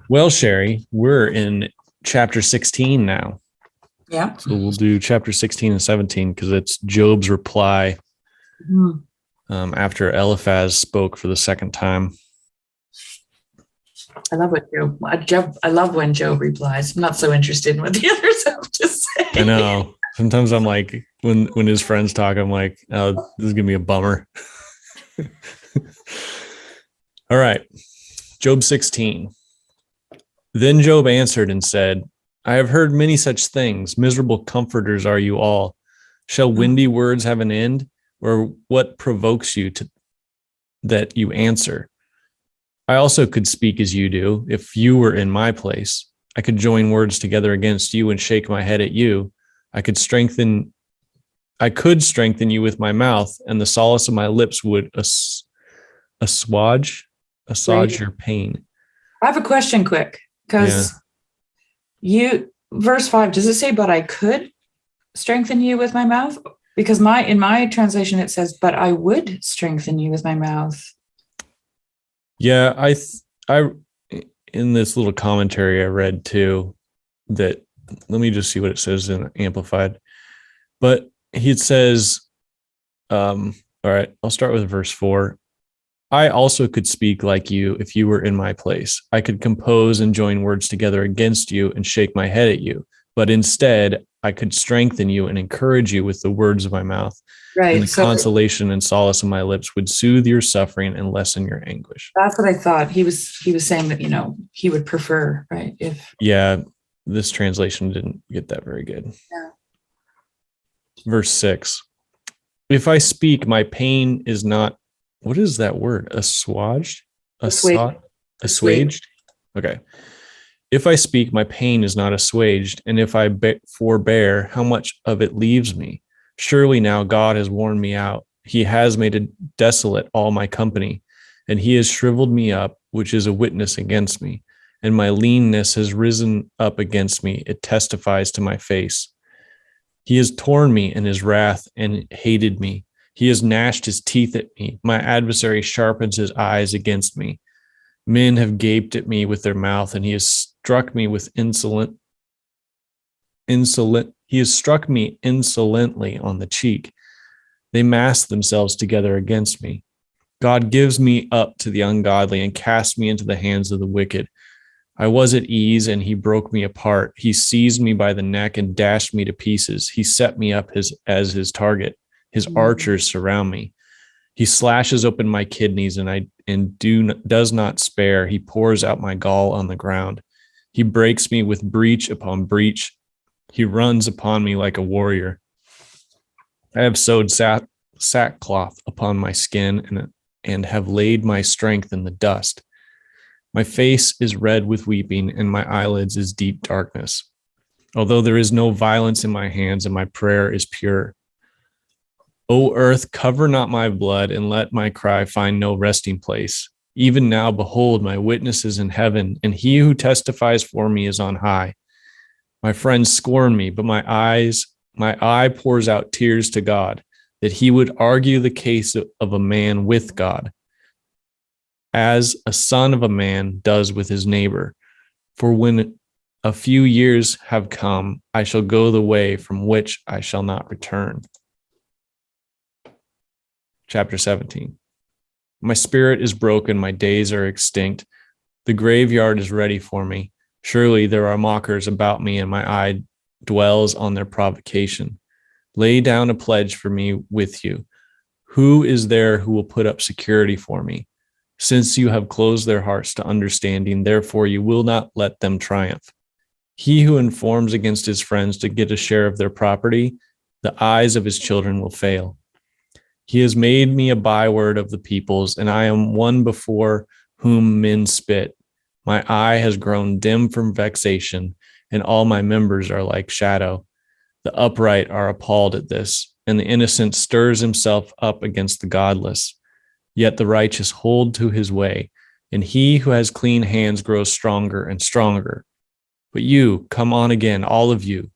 Well, Shari, we're in chapter 16 now. Yeah. So we'll do chapter 16 and 17 because it's Job's reply after Eliphaz spoke for the second time. I love what I love when Job replies. I'm not so interested in what the others have to say. I know. Sometimes I'm like, when his friends talk, I'm like, oh, this is going to be a bummer. All right. Job 16. Then Job answered and said, I have heard many such things. Miserable comforters are you all. Shall windy words have an end? Or what provokes you that you answer? I also could speak as you do, if you were in my place. I could join words together against you and shake my head at you. I could strengthen you with my mouth, and the solace of my lips would assuage your pain. I have a question quick, because verse 5, does it say, but I could strengthen you with my mouth? Because in my translation, it says, but I would strengthen you with my mouth. Yeah, I in this little commentary I read too, that let me just see what it says in Amplified. But he says, all right, I'll start with verse 4. I also could speak like you if you were in my place. I could compose and join words together against you and shake my head at you. But instead, I could strengthen you and encourage you with the words of my mouth. Right. And the consolation and solace of my lips would soothe your suffering and lessen your anguish. That's what I thought. He was saying that, he would prefer, right? Yeah, this translation didn't get that very good. Yeah. Verse 6. If I speak, my pain is not, what is that word? Assuaged? Assuaged? Okay. If I speak, my pain is not assuaged, and if I forbear, how much of it leaves me? Surely now God has worn me out. He has made it desolate all my company, and he has shriveled me up, which is a witness against me. And my leanness has risen up against me. It testifies to my face. He has torn me in his wrath and hated me. He has gnashed his teeth at me. My adversary sharpens his eyes against me. Men have gaped at me with their mouth, and he has struck me with He has struck me insolently on the cheek. They mass themselves together against me. God gives me up to the ungodly and casts me into the hands of the wicked. I was at ease, and he broke me apart. He seized me by the neck and dashed me to pieces. He set me up as his target. His archers surround me. He slashes open my kidneys and does not spare. He pours out my gall on the ground. He breaks me with breach upon breach. He runs upon me like a warrior. I have sewed sackcloth upon my skin and have laid my strength in the dust. My face is red with weeping, and my eyelids is deep darkness. Although there is no violence in my hands, and my prayer is pure. O earth, cover not my blood, and let my cry find no resting place. Even now, behold, my witness is in heaven, and he who testifies for me is on high. My friends scorn me, but my eye pours out tears to God, that he would argue the case of a man with God, as a son of a man does with his neighbor. For when a few years have come, I shall go the way from which I shall not return. Chapter 17. My spirit is broken, my days are extinct. The graveyard is ready for me. Surely there are mockers about me, and my eye dwells on their provocation. Lay down a pledge for me with you. Who is there who will put up security for me? Since you have closed their hearts to understanding, therefore you will not let them triumph. He who informs against his friends to get a share of their property, the eyes of his children will fail. He has made me a byword of the peoples, and I am one before whom men spit. My eye has grown dim from vexation, and all my members are like shadow. The upright are appalled at this, and the innocent stirs himself up against the godless. Yet the righteous hold to his way, and he who has clean hands grows stronger and stronger. But you, come on again, all of you,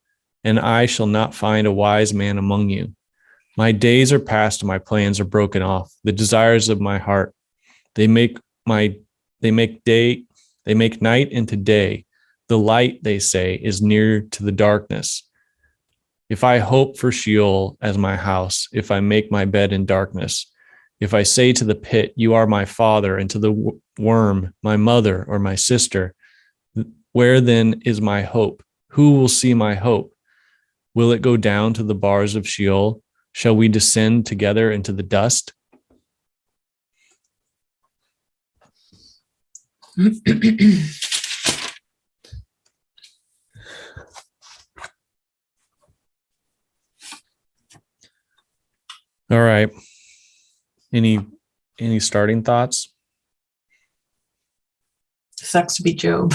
and I shall not find a wise man among you. My days are past and my plans are broken off. The desires of my heart, they make day They make night into day. The light, they say, is near to the darkness. If I hope for Sheol as my house, if I make my bed in darkness, if I say to the pit, you are my father, and to the worm, my mother or my sister, where then is my hope? Who will see my hope? Will it go down to the bars of Sheol? Shall we descend together into the dust? All right. Any starting thoughts? Sucks to be Job.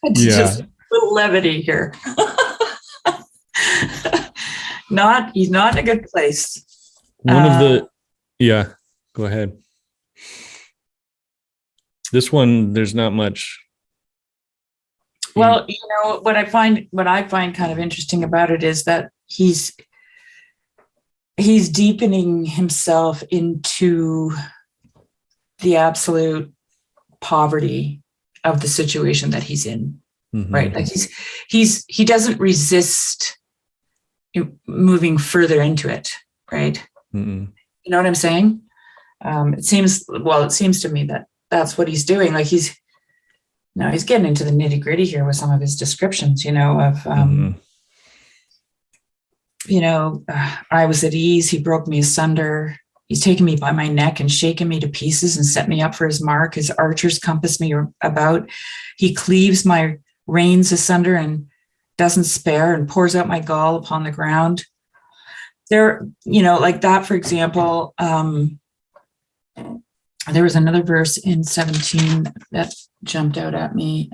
It's just a little levity here. He's not in a good place. Go ahead. This one, there's not much. Well, what I find kind of interesting about it is that he's deepening himself into the absolute poverty of the situation that he's in, right? Like he doesn't resist moving further into it, right? You know what I'm saying? It seems to me that that's what he's doing. Like he's getting into the nitty gritty here with some of his descriptions, of, I was at ease. He broke me asunder. He's taken me by my neck and shaken me to pieces and set me up for his mark. His archers compass me about. He cleaves my reins asunder and doesn't spare and pours out my gall upon the ground. There, like that, for example, there was another verse in 17 that jumped out at me.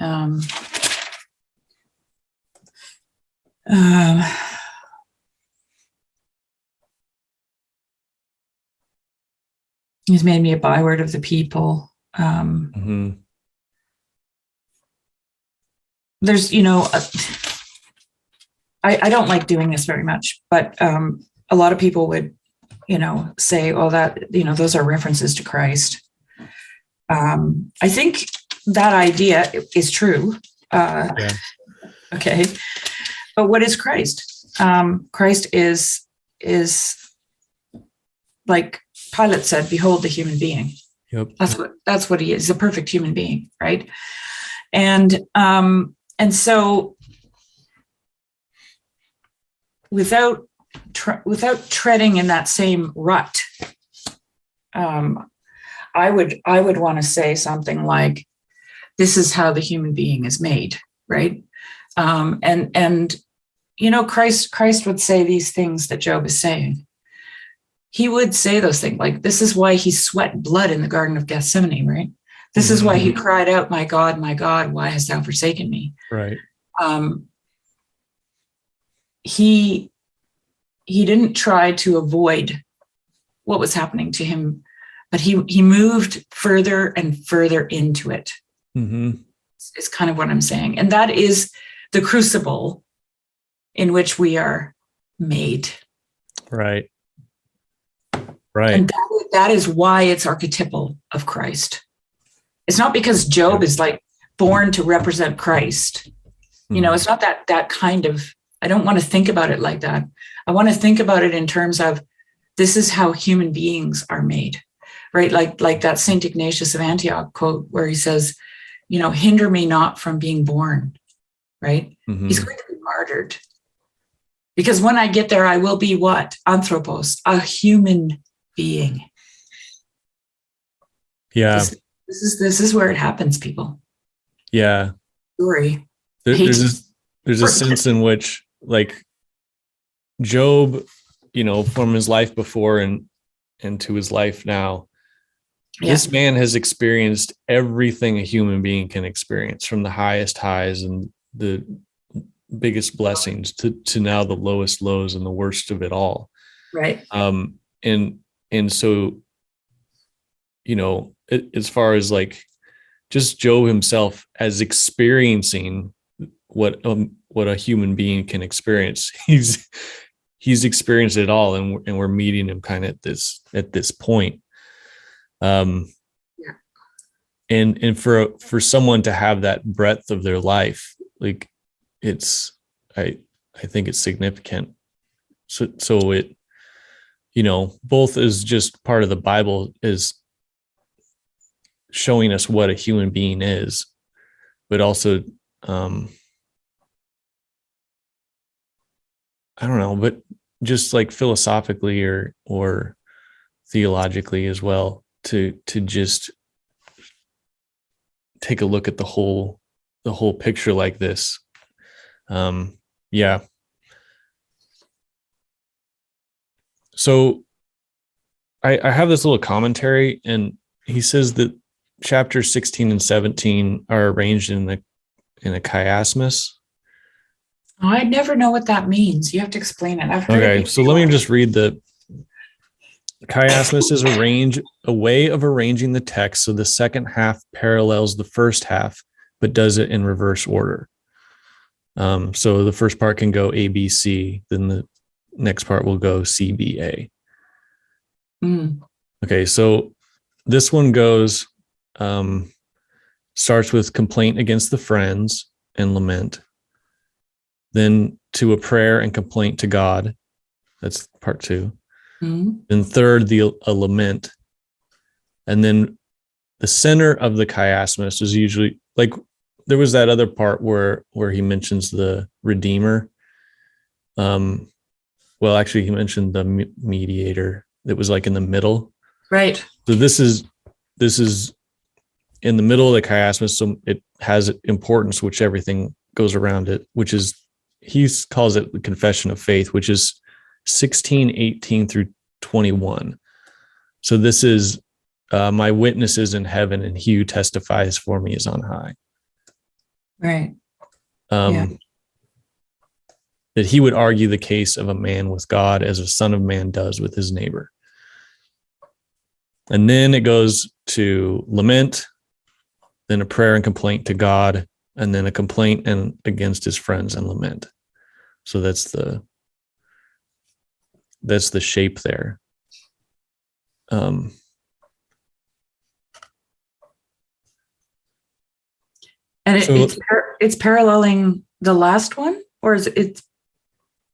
He's made me a byword of the people. There's, I don't like doing this very much, but a lot of people would, say, oh, that, those are references to Christ. I think that idea is true. Okay. But what is Christ? Christ is like Pilate said, behold the human being. Yep. That's what he is. He's a perfect human being. Right. And so without treading in that same rut, I would want to say something like, this is how the human being is made, right? And Christ would say these things that Job is saying. He would say those things, like, this is why he sweat blood in the Garden of Gethsemane, right? This is why he cried out, my God, why hast thou forsaken me? Right. He didn't try to avoid what was happening to him, but he moved further and further into it. Is kind of what I'm saying. And that is the crucible in which we are made. Right. And that is why it's archetypal of Christ. It's not because Job is like born to represent Christ. It's not that kind of, I don't want to think about it like that. I want to think about it in terms of, this is how human beings are made, right? Like that St. Ignatius of Antioch quote where he says, hinder me not from being born, right? He's going to be martyred. Because when I get there, I will be what? Anthropos, a human being. Yeah. This is where it happens, people. Yeah. Story. There's a sense in which, like, Job, from his life before and to his life now, this man has experienced everything a human being can experience, from the highest highs and the biggest blessings to now the lowest lows and the worst of it all. Right. And so, as far as like just Job himself as experiencing what a human being can experience, he's experienced it all, and we're meeting him kind of at this point. Yeah. And for someone to have that breadth of their life, like I think it's significant. So it, both is just part of the Bible is showing us what a human being is, but also, I don't know, but just like philosophically or theologically as well, to just take a look at the whole picture like this. Yeah. So I have this little commentary, and he says that chapters 16 and 17 are arranged in a chiasmus. Oh, I never know what that means. You have to explain it. I've heard Okay, so let me just read the chiasmus is a way of arranging the text so the second half parallels the first half, but does it in reverse order. So the first part can go A, B, C, then the next part will go C, B, A. Okay, so this one goes, starts with complaint against the friends and lament, then to a prayer and complaint to God. That's part 2. Then third, a lament. And then the center of the chiasmus is usually, like, there was that other part where he mentions the Redeemer. Well, actually, he mentioned the mediator that was like in the middle. Right. So this is in the middle of the chiasmus, so it has importance, which everything goes around it, which is, he calls it the confession of faith, which is 16, 18 through 21. So this is my witnesses in heaven, and he who testifies for me is on high. Right. That he would argue the case of a man with God as a son of man does with his neighbor. And then it goes to lament, then a prayer and complaint to God, and then a complaint and against his friends and lament. So that's the shape there. And it's paralleling the last one, or is it's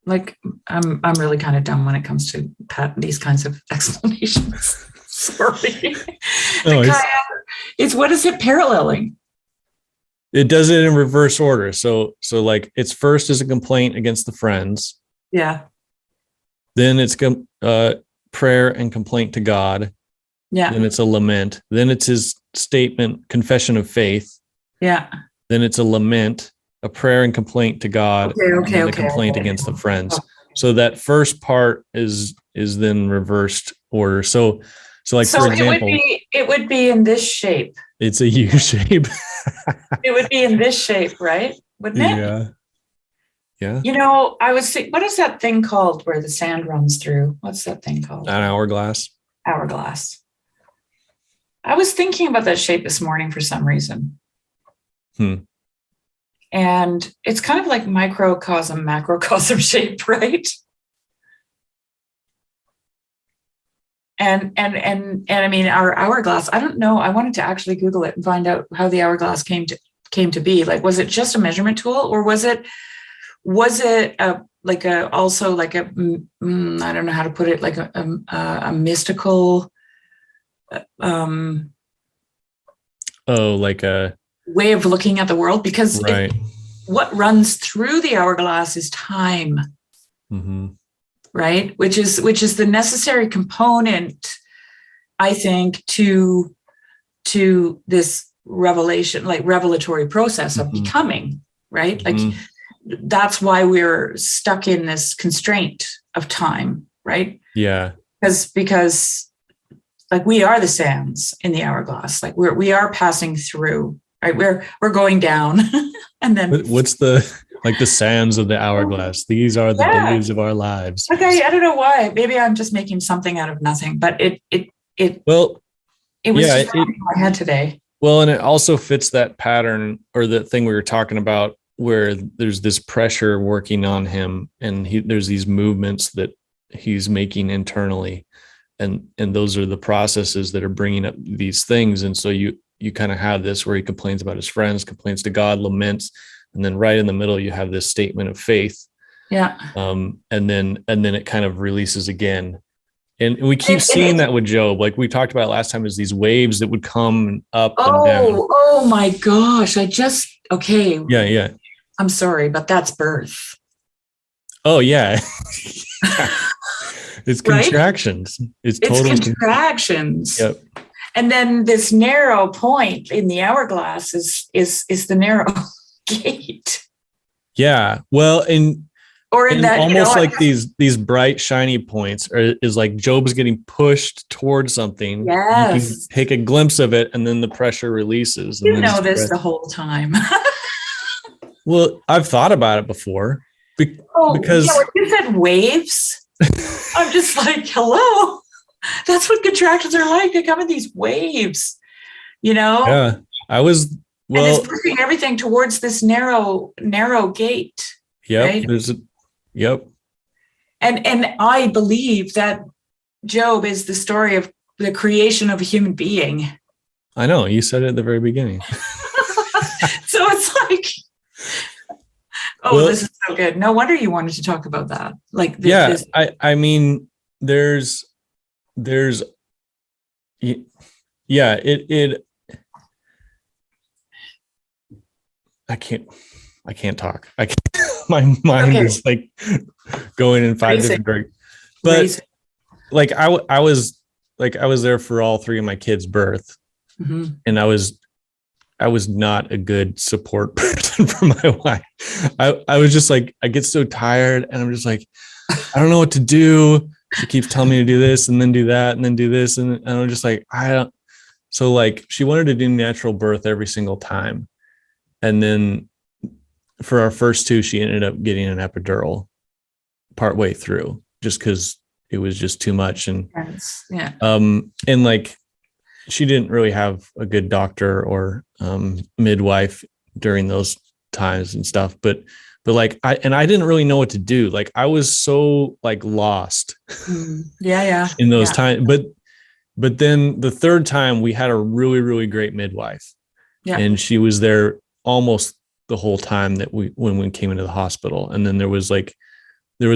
like, I'm really kind of dumb when it comes to these kinds of explanations. Sorry. It's what is it paralleling? It does it in reverse order. So like, it's first is a complaint against the friends. Yeah. Then it's prayer and complaint to God. Yeah. Then it's a lament. Then it's his statement, confession of faith. Yeah. Then it's a lament, a prayer and complaint to God, and a complaint against the friends. Okay. So that first part is then reversed order. So like, for example, it would be in this shape. It's a U shape. It would be in this shape, right? Wouldn't it? Yeah. Yeah. I was thinking, what is that thing called where the sand runs through? What's that thing called? An hourglass. Hourglass. I was thinking about that shape this morning for some reason. And it's kind of like microcosm, macrocosm shape, right? And I mean, our hourglass, I don't know. I wanted to actually Google it and find out how the hourglass came to be. Like, was it just a measurement tool, or was it I don't know how to put it, like a mystical, like a way of looking at the world? Because right. What runs through the hourglass is time. Mm-hmm. Right, which is the necessary component, I think, to this revelation, like revelatory process of becoming, right? Like, that's why we're stuck in this constraint of time, right? Yeah, because like, we are the sands in the hourglass, like we are passing through, right? We're going down, and then what's the sands of the hourglass? These are the days of our lives. Okay, I don't know why. Maybe I'm just making something out of nothing, but it was just in my head today. Well, and it also fits that pattern, or the thing we were talking about, where there's this pressure working on him, and there's these movements that he's making internally, and those are the processes that are bringing up these things. And so you kind of have this where he complains about his friends, complains to God, laments, and then right in the middle you have this statement of faith. Yeah. And then it kind of releases again. And we keep seeing that with Job, like we talked about last time, is these waves that would come up and down. Oh my gosh! Okay. Yeah. I'm sorry, but that's birth. Oh yeah. It's Right? Contractions. It's total contractions. Yep. And then this narrow point in the hourglass is the narrow gate. Yeah. Well, or in that, almost like these bright, shiny points is like Job's getting pushed towards something. Yes. You can take a glimpse of it and then the pressure releases. You know this the whole time. Well, I've thought about it before. Because when you said waves, I'm just like, hello. That's what contractions are like. They come in these waves, Yeah. I was, well, and it's pushing everything towards this narrow gate. Yep. Right? Yep. And I believe that Job is the story of the creation of a human being. I know. You said it at the very beginning. So it's like, this is so good. No wonder you wanted to talk about that. Like, I mean, there's, I can't talk. My mind is like going in 5 different directions. But like I was there for all 3 of my kids' birth, and I was not a good support person for my wife. I was just like, I get so tired, and I'm just like, I don't know what to do. She keeps telling me to do this and then do that and then do this, and I'm just like, I don't. So like, she wanted to do natural birth every single time, and then for our first 2, she ended up getting an epidural partway through, just because it was just too much. And and like, she didn't really have a good doctor or midwife during those times and stuff. But like, I didn't really know what to do. Like, I was so like lost. In those times. But then the 3rd time we had a really, really great midwife. Yeah. And she was there almost the whole time that when we came into the hospital. And then there was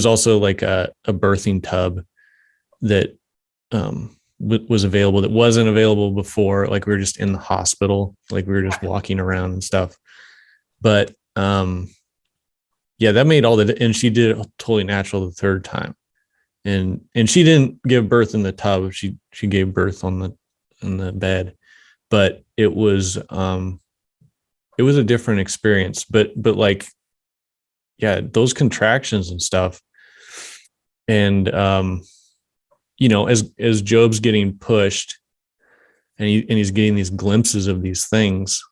also like a birthing tub that was available that wasn't available before. Like, we were just in the hospital, like we were just walking around and stuff. But that made and she did it totally natural the 3rd time. And she didn't give birth in the tub. She gave birth on the bed, but it was a different experience. But like, those contractions and stuff. And, as Job's getting pushed and he's getting these glimpses of these things,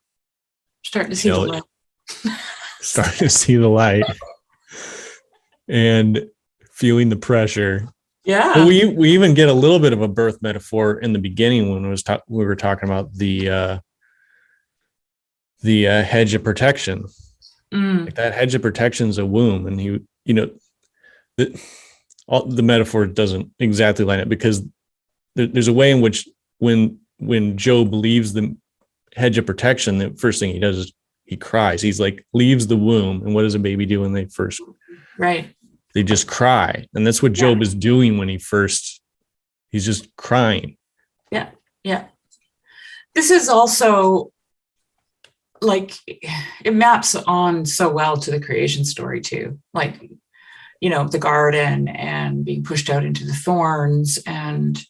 starting to see the light. Starting to see the light and feeling the pressure. Yeah. But we even get a little bit of a birth metaphor in the beginning when we were talking about the hedge of protection. Like, that hedge of protection is a womb, and the metaphor doesn't exactly line up, because there's a way in which when Job leaves the hedge of protection, the first thing he does is he cries. He's like, leaves the womb. And what does a baby do when they first? Right. They just cry. And that's what Job is doing when he's just crying. Yeah. Yeah. This is also like, it maps on so well to the creation story too. Like, the garden and being pushed out into the thorns. And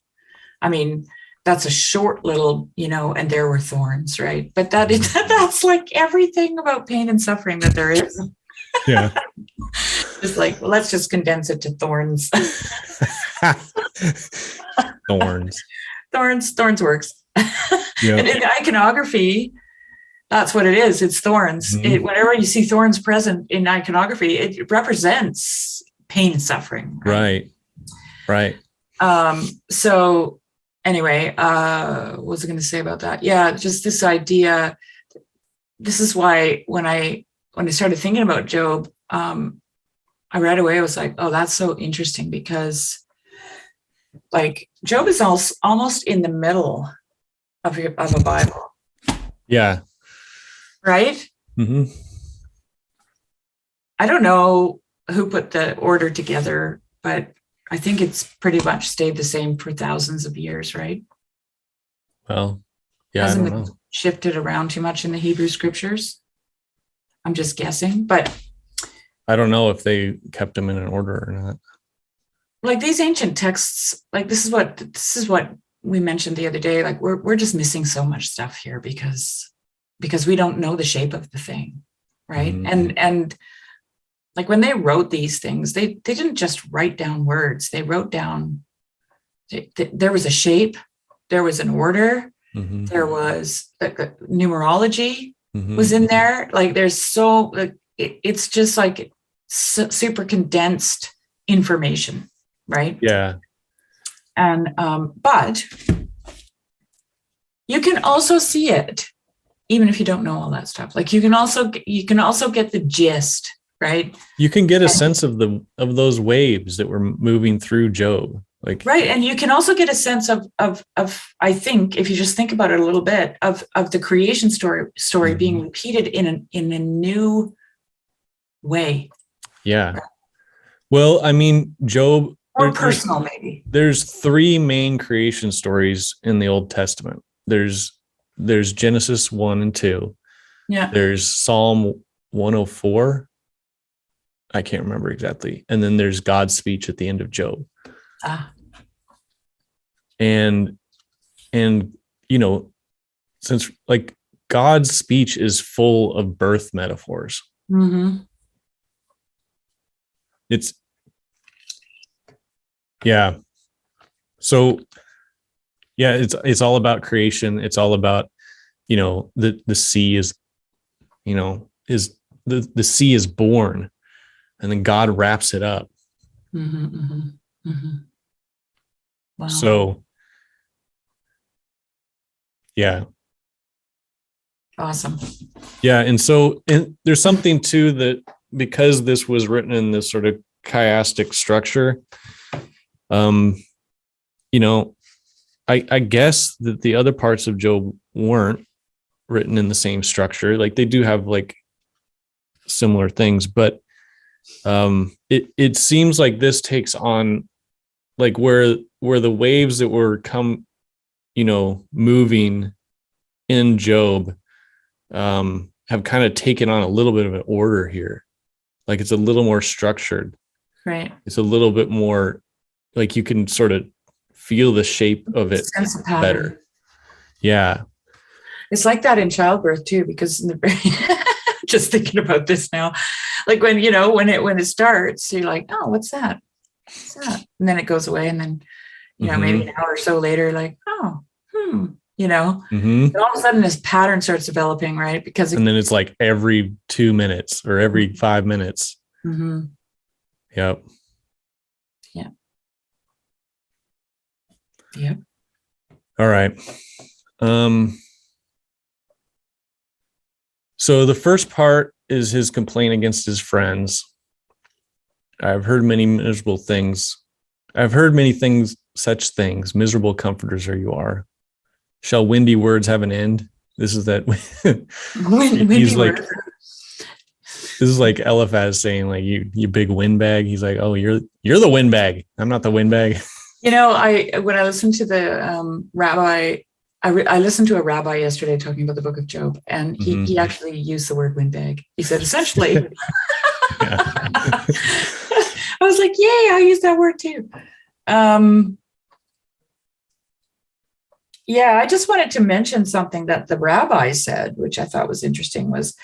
I mean, that's a short little, and there were thorns, right? But that's like everything about pain and suffering that there is. Yeah. Just like, well, let's just condense it to thorns. Thorns works. Yeah. And in iconography, that's what it is. It's thorns. Mm-hmm. Whenever you see thorns present in iconography, it represents pain and suffering. Right. So anyway, what was I going to say about that? Yeah, just this idea. This is why when I started thinking about Job, I right away was like, oh, that's so interesting, because like Job is also almost in the middle of a Bible, Yeah. right? Mm-hmm. I don't know who put the order together, but I think it's pretty much stayed the same for thousands of years, right? Well, yeah, Hasn't I don't been know. shifted around too much in the Hebrew scriptures. I'm just guessing, but I don't know if they kept them in an order or not. like these ancient texts, like this is what we mentioned the other day. Like we're just missing so much stuff here because we don't know the shape of the thing, right? Mm-hmm. And like when they wrote these things, they didn't just write down words. They wrote down there was a shape, there was an order, Mm-hmm. there was numerology Mm-hmm. was in there. Like there's so it's just like super condensed information, right? Yeah. And but you can also see it even if you don't know all that stuff. Like you can also get the gist, right? You can get a sense of those waves that were moving through Job. Like, right. And you can also get a sense of I think if you just think about it a little bit of the creation story mm-hmm. being repeated in a new way. Yeah. Well, I mean, Job, More personal, maybe. There's three main creation stories in the Old Testament. There's Genesis 1 and 2. Yeah. There's Psalm 104. I can't remember exactly. And then there's God's speech at the end of Job. And you know, since like God's speech is full of birth metaphors. Mm-hmm. It's yeah. So yeah, it's all about creation. It's all about, you know, the sea is, you know, is the sea is born, and then God wraps it up. Mm-hmm, mm-hmm, mm-hmm. Wow. So yeah. Awesome. Yeah. And so there's something too that because this was written in this sort of chiastic structure, you know, I guess that the other parts of Job weren't written in the same structure. Like they do have like similar things, but it seems like this takes on like where the waves that were you know, moving in Job have kind of taken on a little bit of an order here. Like it's a little more structured. Right. It's a little bit more like you can sort of feel the shape of it better. Yeah. It's like that in childbirth too, because in the just thinking about this now, like when, you know, when it starts, you're like, oh, what's that? What's that? And then it goes away. And then, you know, maybe an hour or so later, like, oh, you know, and all of a sudden this pattern starts developing, right? Because and then it's like every 2 minutes or every 5 minutes. Mm-hmm. Yep. Yeah. Yep. All right. So the first part is his complaint against his friends. I've heard many miserable things. I've heard many things, such things. Miserable comforters are you are. Shall windy words have an end? This is that. He's like, this is like Eliphaz saying, like, you big windbag. He's like, oh, you're the windbag. I'm not the windbag. You know, when I listened to the rabbi, I listened to a rabbi yesterday talking about the book of Job, and he actually used the word windbag. He said, essentially, I was like, yay, I use that word too. Yeah, I just wanted to mention something that the rabbi said, which I thought was interesting, was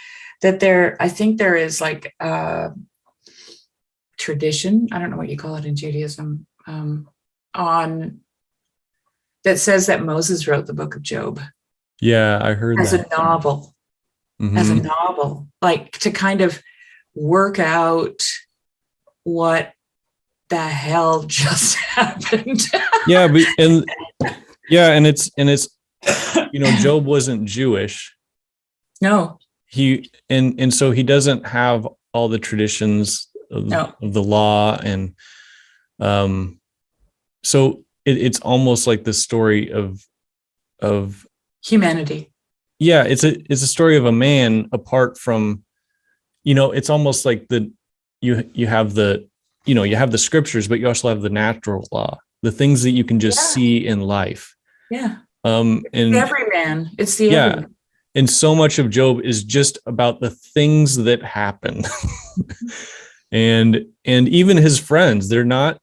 that I think there is like a tradition, I don't know what you call it in Judaism, on that says that Moses wrote the book of Job. Yeah, I heard as that. A novel, as a novel, like to kind of work out what the hell just happened. Yeah, and it's you know, Job wasn't Jewish. No. And so he doesn't have all the traditions of the law, and so it's almost like the story of humanity. Yeah, it's a story of a man apart from, it's almost like you have the scriptures, but you also have the natural law, the things that you can just see in life. Yeah. And Every man. It's the yeah. everyman. And so much of Job is just about the things that happen. and even his friends, they're not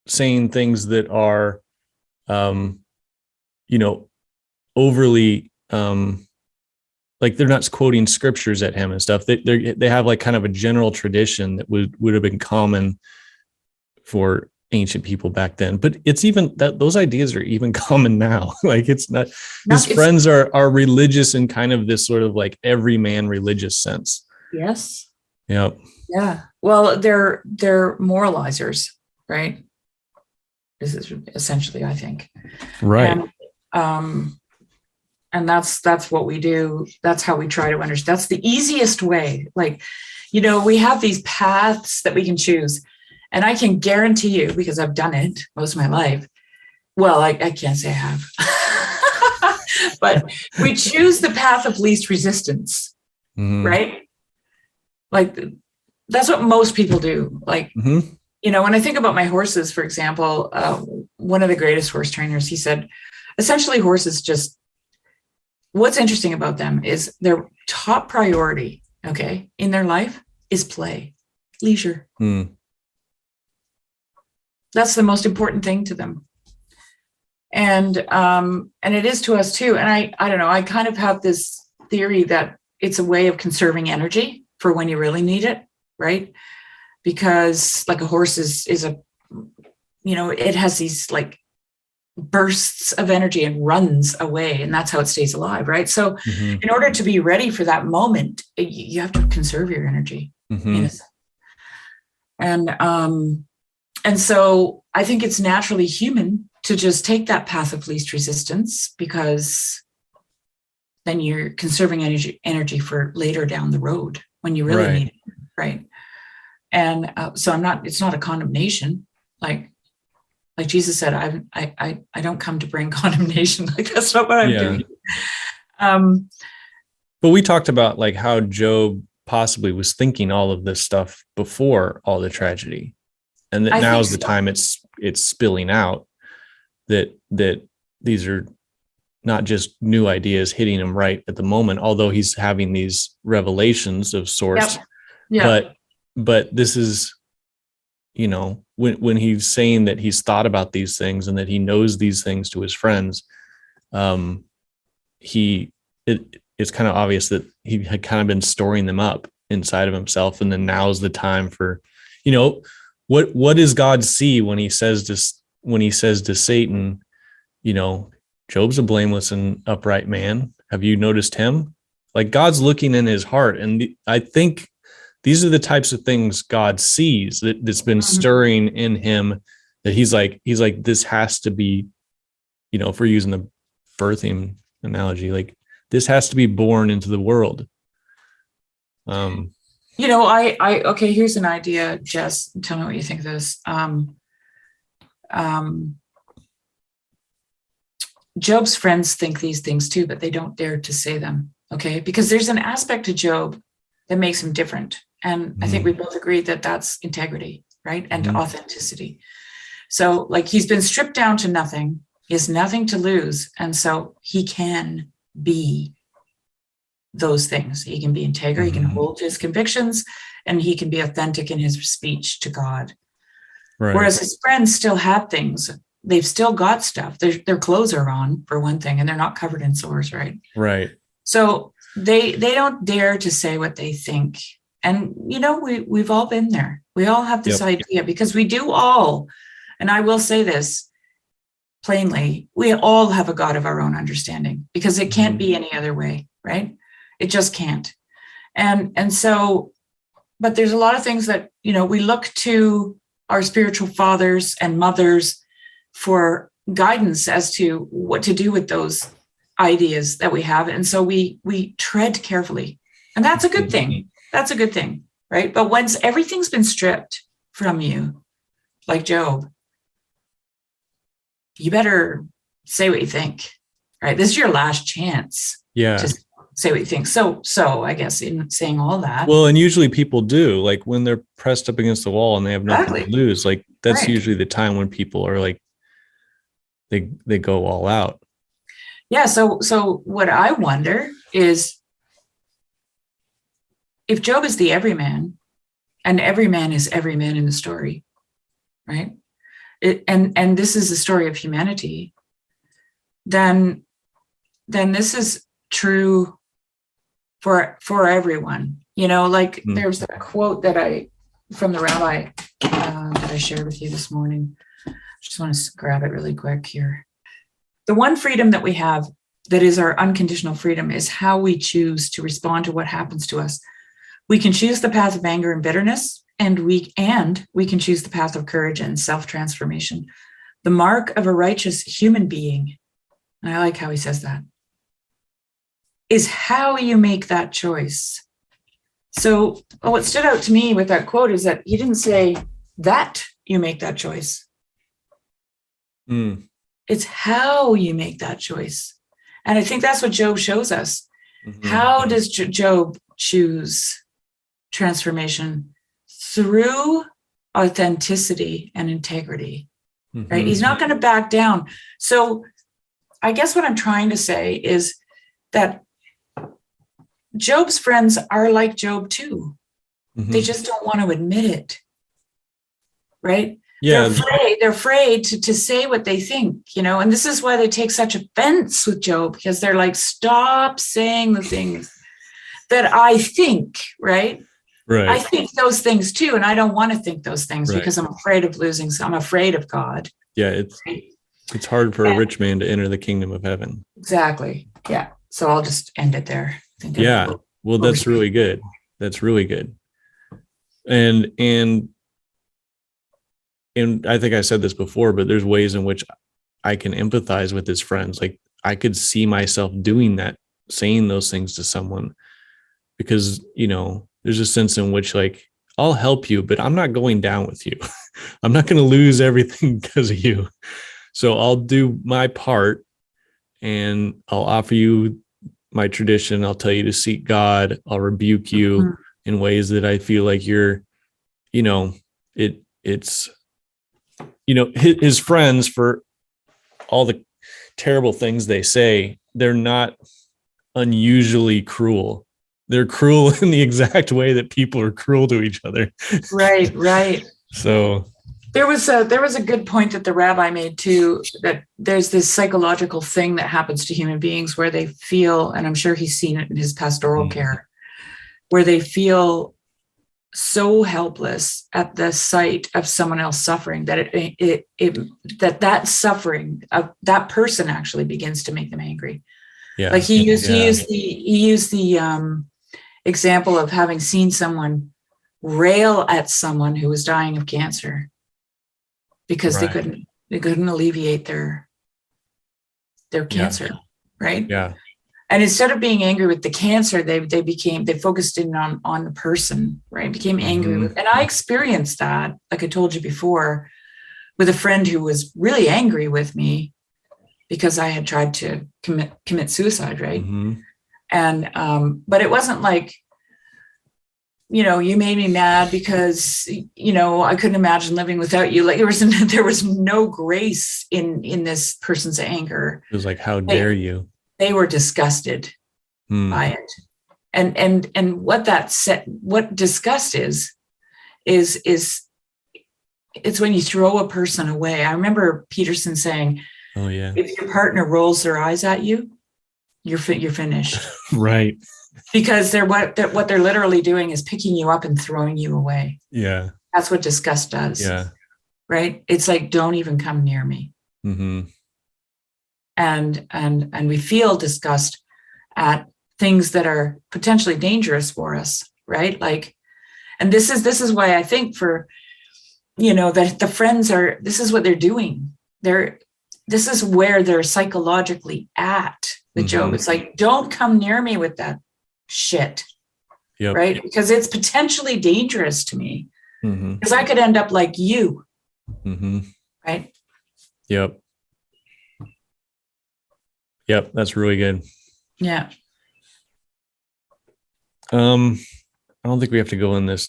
saying things that are overly like they're not quoting scriptures at him and stuff. They have like kind of a general tradition that would have been common for ancient people back then, but it's even that those ideas are even common now. Like it's not, his friends are religious in kind of this sort of like everyman religious sense. Yes. Yeah. Yeah. Well, they're moralizers, right? This is essentially, I think. Right. And that's what we do. That's how we try to understand. That's the easiest way. Like, we have these paths that we can choose. And I can guarantee you, because I've done it most of my life. Well, I can't say I have. But we choose the path of least resistance, right? Like, that's what most people do. Like, when I think about my horses, for example, one of the greatest horse trainers, he said, essentially horses just, what's interesting about them is their top priority, okay, in their life is play, leisure. That's the most important thing to them. And it is to us too. And I don't know, I kind of have this theory that it's a way of conserving energy for when you really need it, right? Because like a horse is a, it has these like bursts of energy and runs away, and that's how it stays alive, right? So in order to be ready for that moment, you have to conserve your energy. And so I think it's naturally human to just take that path of least resistance, because then you're conserving energy for later down the road when you really need it, right? And so it's not a condemnation. Like Jesus said, I don't come to bring condemnation. Like that's not what I'm doing. But we talked about like how Job possibly was thinking all of this stuff before all the tragedy, and that now is the time it's spilling out that these are not just new ideas hitting him right at the moment, although he's having these revelations of sorts. But this is, when he's saying that he's thought about these things and that he knows these things to his friends, it's kind of obvious that he had kind of been storing them up inside of himself. And then now's the time for, what does God see when he says to Satan, Job's a blameless and upright man. Have you noticed him? Like God's looking in his heart. And I think these are the types of things God sees that's been stirring in him, that he's like, this has to be, if we're using the birthing analogy, like this has to be born into the world. Okay, here's an idea, Jess. Tell me what you think of this. Job's friends think these things too, but they don't dare to say them. Okay, because there's an aspect to Job that makes him different. And I think we both agree that that's integrity, right? And authenticity. So like he's been stripped down to nothing. He has nothing to lose. And so he can be those things. He can be integrity, he can hold his convictions, and he can be authentic in his speech to God. Right. Whereas his friends still have things. They've still got stuff. Their clothes are on, for one thing, and they're not covered in sores, right? Right. So they don't dare to say what they think. And, we've all been there. We all have this idea, because we do all, and I will say this plainly, we all have a God of our own understanding, because it can't be any other way, right? It just can't. And so, but there's a lot of things that, we look to our spiritual fathers and mothers for guidance as to what to do with those ideas that we have. And so we tread carefully, and that's a good thing. That's a good thing, right? But once everything's been stripped from you, like Job, you better say what you think, right? This is your last chance. Yeah. To say what you think. So I guess in saying all that. Well, and usually people do, like when they're pressed up against the wall and they have nothing Exactly. to lose, like that's Right. usually the time when people are like, they go all out. Yeah. So what I wonder is if Job is the everyman, and every man is every man in the story, right? And this is the story of humanity, then this is true for everyone. Like there's that quote that from the rabbi that I shared with you this morning. I just want to grab it really quick here. The one freedom that we have that is our unconditional freedom is how we choose to respond to what happens to us. We can choose the path of anger and bitterness, and we can choose the path of courage and self-transformation. The mark of a righteous human being, and I like how he says that, is how you make that choice. So what stood out to me with that quote is that he didn't say that you make that choice. It's how you make that choice. And I think that's what Job shows us. Mm-hmm. How does Job choose transformation? Through authenticity and integrity, right? He's not going to back down. So I guess what I'm trying to say is that Job's friends are like Job too. They just don't want to admit it, right? Yeah. They're afraid to say what they think, and this is why they take such offense with Job, because they're like, stop saying the things that I think, right? Right. I think those things too, and I don't want to think those things because I'm afraid of losing. So I'm afraid of God. Yeah, it's hard for a rich man to enter the kingdom of heaven. Exactly. Yeah. So I'll just end it there. Yeah. Well, that's really good. That's really good. And I think I said this before, but there's ways in which I can empathize with his friends. Like I could see myself doing that, saying those things to someone, because there's a sense in which like, I'll help you, but I'm not going down with you. I'm not going to lose everything because of you. So I'll do my part and I'll offer you my tradition. I'll tell you to seek God. I'll rebuke you in ways that I feel like you're, it's his friends, for all the terrible things they say, they're not unusually cruel. They're cruel in the exact way that people are cruel to each other. Right. So there was a good point that the rabbi made too, that there's this psychological thing that happens to human beings where they feel, and I'm sure he's seen it in his pastoral care, where they feel so helpless at the sight of someone else suffering that that suffering of that person actually begins to make them angry. Yeah. Like he used the example of having seen someone rail at someone who was dying of cancer because they couldn't alleviate their cancer, right? Yeah. And instead of being angry with the cancer, they focused in on the person, right? Became angry with, and I experienced that, like I told you before, with a friend who was really angry with me because I had tried to commit suicide, right? And but it wasn't like, you made me mad because I couldn't imagine living without you. Like there was no grace in this person's anger. It was like, how dare you? They were disgusted by it. And what that said, what disgust is it's when you throw a person away. I remember Peterson saying, "Oh yeah, if your partner rolls their eyes at you, you're finished." Right. Because what they're literally doing is picking you up and throwing you away. Yeah. That's what disgust does. Yeah. Right. It's like, don't even come near me. And we feel disgust at things that are potentially dangerous for us, right? Like, and this is why I think for, that the friends are, this is what they're doing. This is where they're psychologically at with Job. It's like, don't come near me with that shit. Yep. Right? Because it's potentially dangerous to me. Because I could end up like you. Right? Yep. Yep, that's really good. Yeah. I don't think we have to go in this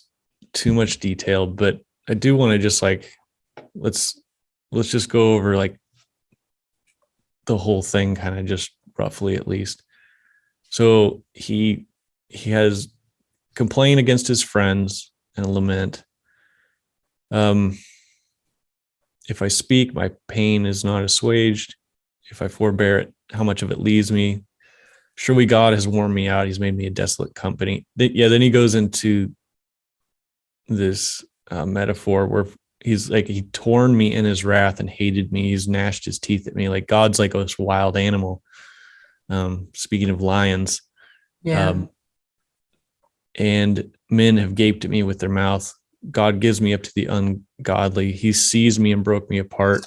too much detail, but I do want to just like let's just go over like the whole thing, kind of just roughly at least. So he has complained against his friends and a lament. If I speak, my pain is not assuaged. If I forbear it, how much of it leaves me? Surely God has worn me out. He's made me a desolate company. Then he goes into this metaphor where he's like, he torn me in his wrath and hated me. He's gnashed his teeth at me. Like God's like this wild animal. Speaking of lions. Yeah. And men have gaped at me with their mouth. God gives me up to the ungodly. He seized me and broke me apart.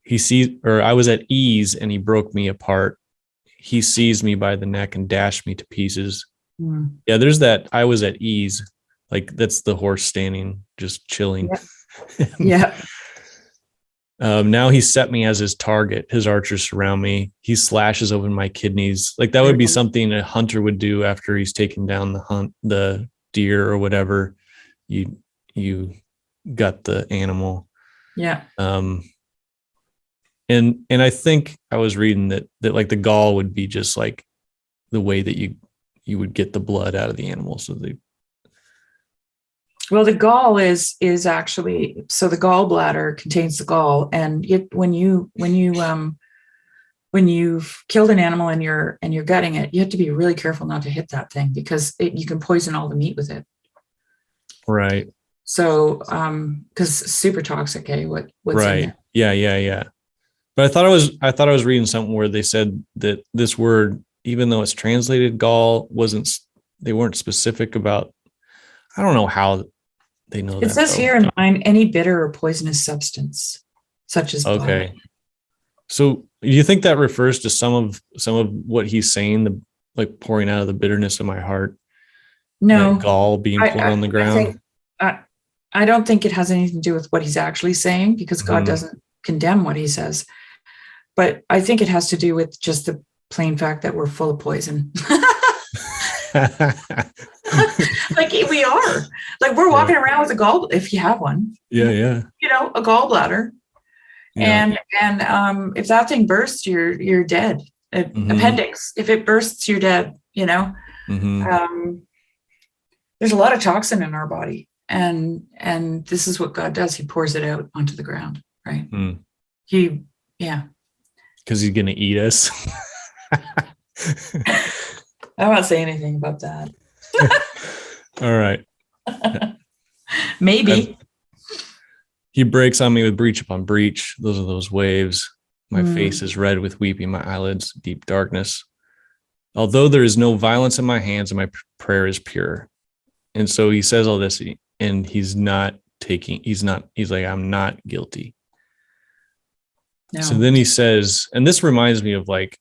I was at ease and he broke me apart. He seized me by the neck and dashed me to pieces. Mm. Yeah, there's that. I was at ease. Like that's the horse standing, just chilling. Yeah. Now he set me as his target. His archers surround me. He slashes open my kidneys. Like that would be something a hunter would do after he's taken down the deer or whatever. You got the animal. Yeah. And I think I was reading that like the gall would be just like the way that you would get the blood out of the animal. So Well, the gall is actually, so the gallbladder contains the gall, and when you've killed an animal and you're gutting it, you have to be really careful not to hit that thing because you can poison all the meat with it. right. So, because super toxic, what's right. in there? Yeah. But I thought I was reading something where they said that this word, even though it's translated gall, they weren't specific about. I don't know how they know that. It says here in mine, any bitter or poisonous substance, such as blood. Okay. So do you think that refers to some of what he's saying, like pouring out of the bitterness of my heart? No. That gall being poured on the ground? I don't think it has anything to do with what he's actually saying, because God doesn't condemn what he says. But I think it has to do with just the plain fact that we're full of poison. Like we are. Like we're walking around with a gall, if you have one. Yeah. A gallbladder. Yeah. And if that thing bursts, you're dead. Appendix. If it bursts, you're dead. There's a lot of toxin in our body. And this is what God does. He pours it out onto the ground, right? Because he's going to eat us. I'm not saying anything about that. All right. Maybe. He breaks on me with breach upon breach. Those are those waves. My face is red with weeping, my eyelids, deep darkness. Although there is no violence in my hands and my prayer is pure. And so he says all this and he's like, I'm not guilty. No. So then he says, and this reminds me of like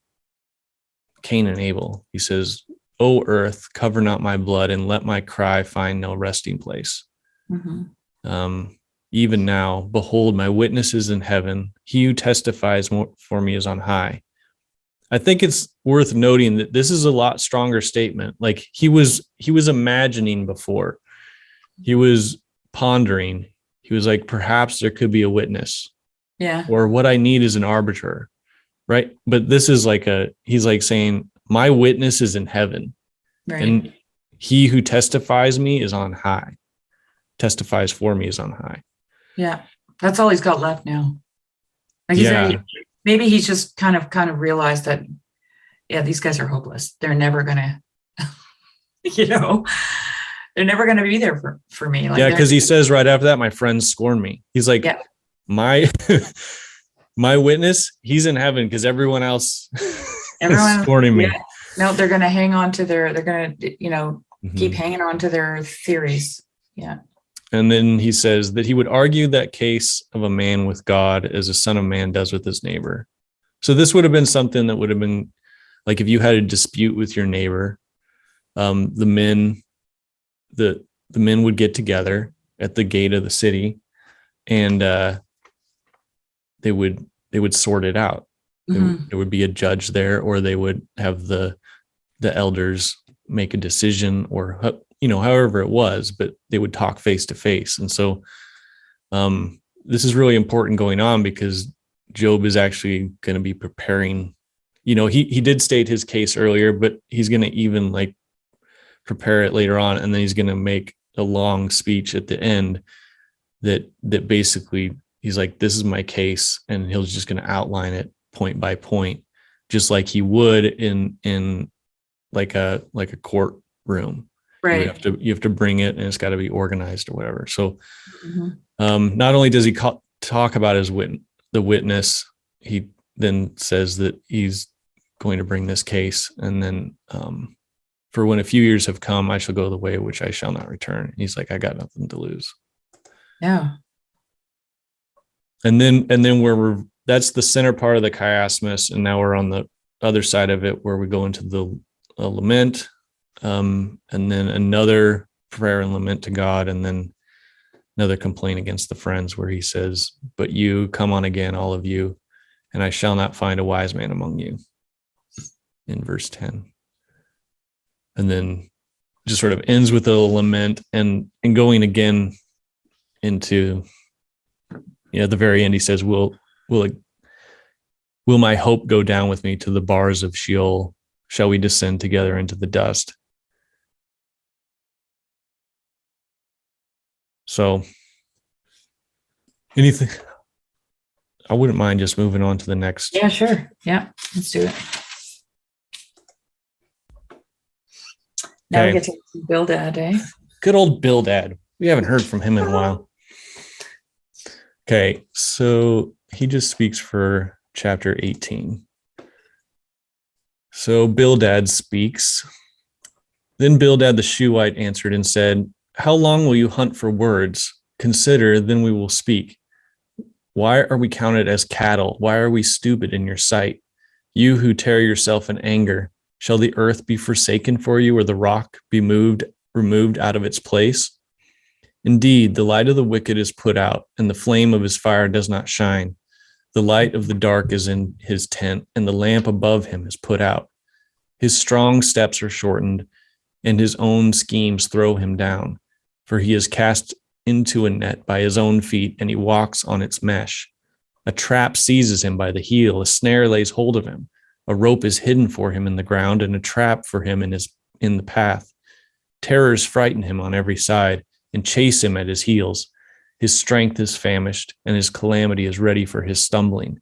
Cain and Abel. He says, "O earth, cover not my blood and let my cry find no resting place. Even now, behold, my witness is in heaven. He who testifies for me is on high." I think it's worth noting that this is a lot stronger statement. Like he was imagining before. He was pondering. He was like, perhaps there could be a witness. Yeah. Or what I need is an arbiter. Right. But this is like he's like saying, my witness is in heaven. Right. And he who testifies me is on high. Testifies for me is on high. Yeah. That's all he's got left now. Like maybe he's just kind of realized that, these guys are hopeless. They're never gonna, they're never gonna be there for me. Like, because he says right after that, my friends scorn me. He's like, my witness, he's in heaven because everyone else is scorning me. No, they're gonna hang on to they're gonna, keep hanging on to their theories. Yeah. And then he says that he would argue that case of a man with God as a son of man does with his neighbor. So this would have been something that would have been like if you had a dispute with your neighbor, the men would get together at the gate of the city and they would sort it out. There would be a judge there, or they would have the elders make a decision, or however it was, but they would talk face to face. And so this is really important going on, because Job is actually going to be preparing. He did state his case earlier, but he's going to even like prepare it later on, and then he's going to make a long speech at the end that basically he's like, this is my case, and he's just going to outline it point by point, just like he would in like a courtroom. Right. You have to bring it, and it's got to be organized or whatever. So not only does he talk about the witness, he then says that he's going to bring this case, and then for when a few years have come, I shall go the way which I shall not return. He's like, I got nothing to lose. Yeah. And then that's the center part of the chiasmus, and now we're on the other side of it, where we go into the lament, and then another prayer and lament to God, and then another complaint against the friends, where he says, but you come on again, all of you, and I shall not find a wise man among you, in verse 10. And then just sort of ends with a lament, and going again into the very end. He says, will my hope go down with me to the bars of Sheol? Shall we descend together into the dust? So anything, I wouldn't mind just moving on to the next. Yeah, sure. Yeah, let's do it. Now we get to Bildad, eh? Good old Bildad. We haven't heard from him in a while. Okay, so he just speaks for chapter 18. So Bildad speaks. Then Bildad the Shuhite answered and said, how long will you hunt for words? Consider, then we will speak. Why are we counted as cattle? Why are we stupid in your sight? You who tear yourself in anger, shall the earth be forsaken for you, or the rock be removed out of its place? Indeed, the light of the wicked is put out, and the flame of his fire does not shine. The light of the dark is in his tent, and the lamp above him is put out. His strong steps are shortened, and his own schemes throw him down. For he is cast into a net by his own feet, and he walks on its mesh. A trap seizes him by the heel, a snare lays hold of him. A rope is hidden for him in the ground, and a trap for him in the path. Terrors frighten him on every side, and chase him at his heels. His strength is famished, and his calamity is ready for his stumbling.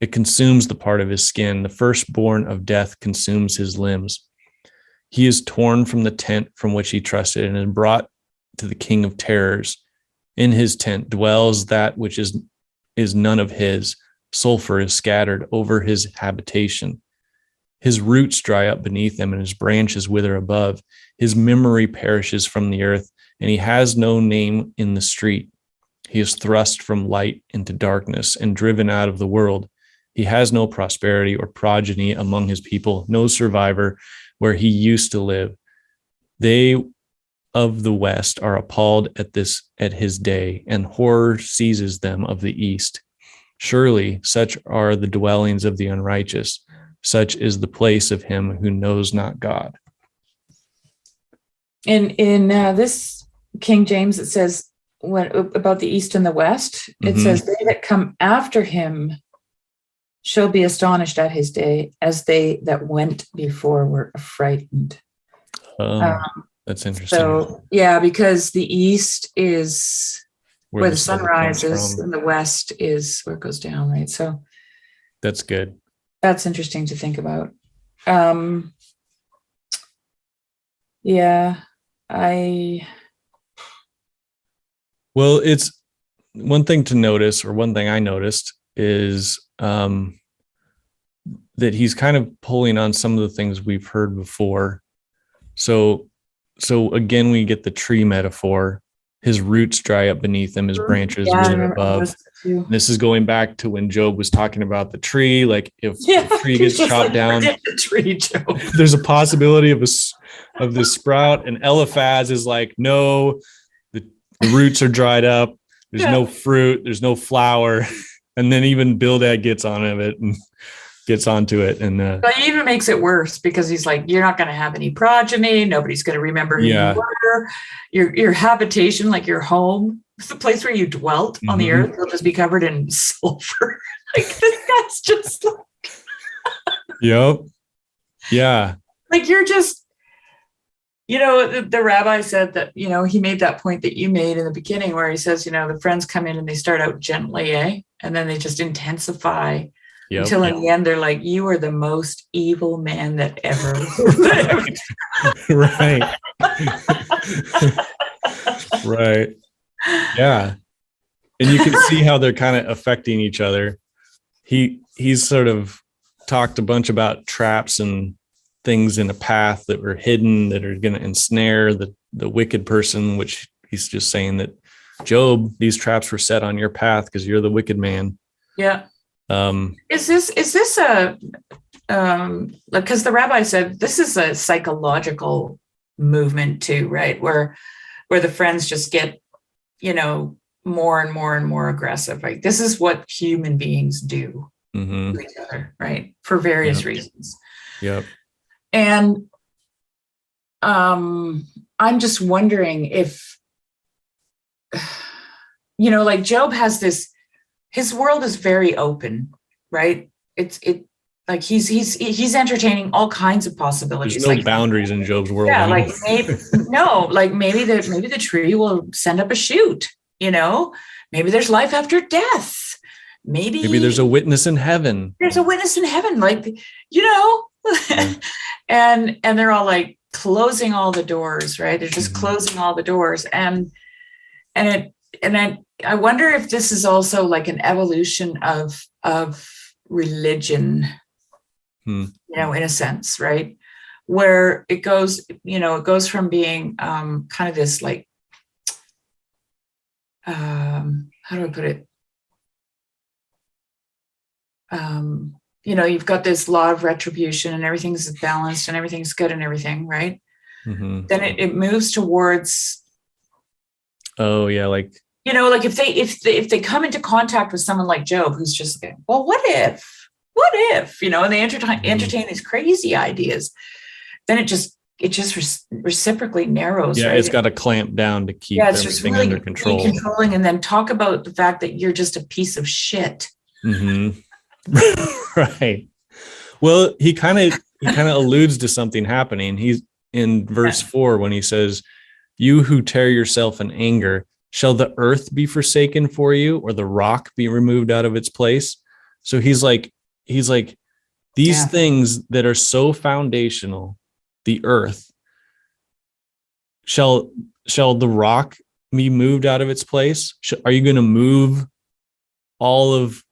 It consumes the part of his skin. The firstborn of death consumes his limbs. He is torn from the tent from which he trusted, and is brought to the king of terrors. In his tent dwells that which is none of his. Sulfur is scattered over his habitation. His roots dry up beneath him, and his branches wither above. His memory perishes from the earth, and he has no name in the street. He is thrust from light into darkness and driven out of the world. He has no prosperity or progeny among his people, no survivor where he used to live. They of the west are appalled at his day, and horror seizes them of the east. Surely such are the dwellings of the unrighteous. Such is the place of him who knows not God. In this King James, it says about the east and the west, it says, they that come after him shall be astonished at his day, as they that went before were frightened. That's interesting. So, yeah, because the east is where the sun rises, and the west is where it goes down, right? So that's good. That's interesting to think about. Well, it's one thing to notice, or one thing I noticed is that he's kind of pulling on some of the things we've heard before. So again, we get the tree metaphor. His roots dry up beneath him, his branches wither above. This is going back to when Job was talking about the tree. Like if the tree gets chopped down, the tree, Job. There's a possibility of this sprout. And Eliphaz is like, no, the roots are dried up. There's no fruit. There's no flower. And then even Bildad gets on it and gets onto it. And but he even makes it worse because he's like, you're not going to have any progeny. Nobody's going to remember who you were. Your habitation, like your home, the place where you dwelt on the earth, will just be covered in sulfur. Like this guy's just like, yep. Yeah. Like you're just, the rabbi said that, he made that point that you made in the beginning where he says, the friends come in and they start out gently, and then they just intensify until in the end, they're like, you are the most evil man that ever lived. Right. Right. Yeah. And you can see how they're kind of affecting each other. He's sort of talked a bunch about traps and things in a path that were hidden that are going to ensnare the wicked person, which he's just saying that, Job, these traps were set on your path because you're the wicked man. Yeah. Is this a because the rabbi said this is a psychological movement too, right? Where the friends just get, more and more and more aggressive. Right. This is what human beings do to each other, right? For various reasons. Yep. And I'm just wondering if, like Job has this, his world is very open, right? Like he's entertaining all kinds of possibilities. There's no boundaries in Job's world. Yeah, like maybe the tree will send up a shoot, maybe there's life after death. Maybe there's a witness in heaven. There's a witness in heaven, like, yeah. and they're all like closing all the doors, right? They're just closing all the doors. And I wonder if this is also like an evolution of religion, in a sense, right? Where it goes from being kind of this like, how do I put it? You've got this law of retribution and everything's balanced and everything's good and everything, right? Then it moves towards. Oh yeah. Like, like if they come into contact with someone like Job, who's just like, well, what if, and they entertain these crazy ideas, then it just reciprocally narrows. Yeah. Right? It's got to clamp down to keep everything really under control. Controlling, and then talk about the fact that you're just a piece of shit. Right. Well, he kind of alludes to something happening. He's in verse 4 when he says, "You who tear yourself in anger, shall the earth be forsaken for you, or the rock be removed out of its place?" So he's like, these things that are so foundational, the earth, shall the rock be moved out of its place? Are you going to move all of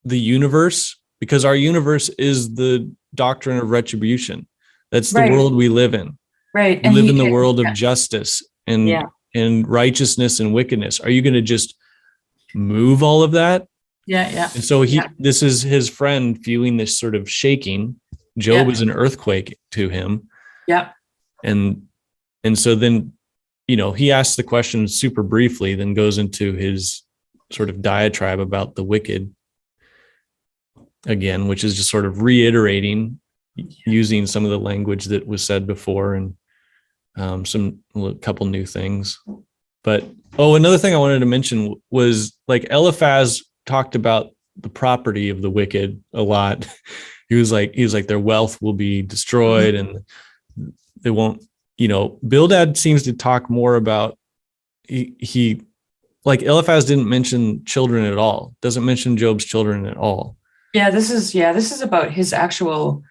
the universe? Because our universe is the doctrine of retribution. That's the world we live in. Right. We live in the world of justice and righteousness and wickedness. Are you going to just move all of that? Yeah. Yeah. And so this is his friend feeling this sort of shaking. Job is an earthquake to him. Yeah. And so then, he asks the question super briefly, then goes into his sort of diatribe about the wicked again, which is just sort of reiterating, using some of the language that was said before and a couple new things. But another thing I wanted to mention was like Eliphaz talked about the property of the wicked a lot. He was like their wealth will be destroyed and they won't, Bildad seems to talk more about he like Eliphaz didn't mention children at all, doesn't mention Job's children at all. Yeah, this is about his actual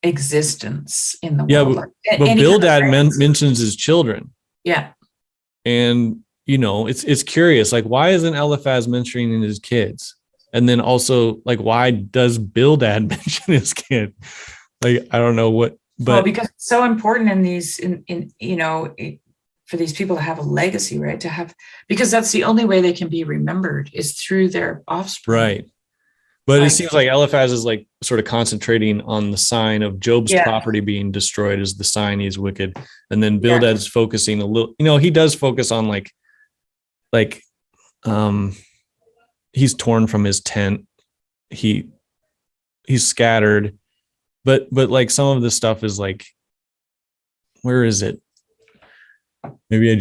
existence in the world. But Bildad mentions his children. Yeah. And, it's curious, like, why isn't Eliphaz mentioning his kids? And then also, like, why does Bildad mention his kid? Like, I don't know what, but. Because it's so important for these people to have a legacy, right? Because that's the only way they can be remembered is through their offspring. Right. But it seems like Eliphaz is like sort of concentrating on the sign of Job's property being destroyed as the sign he's wicked. And then Bildad's focusing a little, he does focus on like he's torn from his tent. He's scattered, but like some of the stuff is like, where is it? Maybe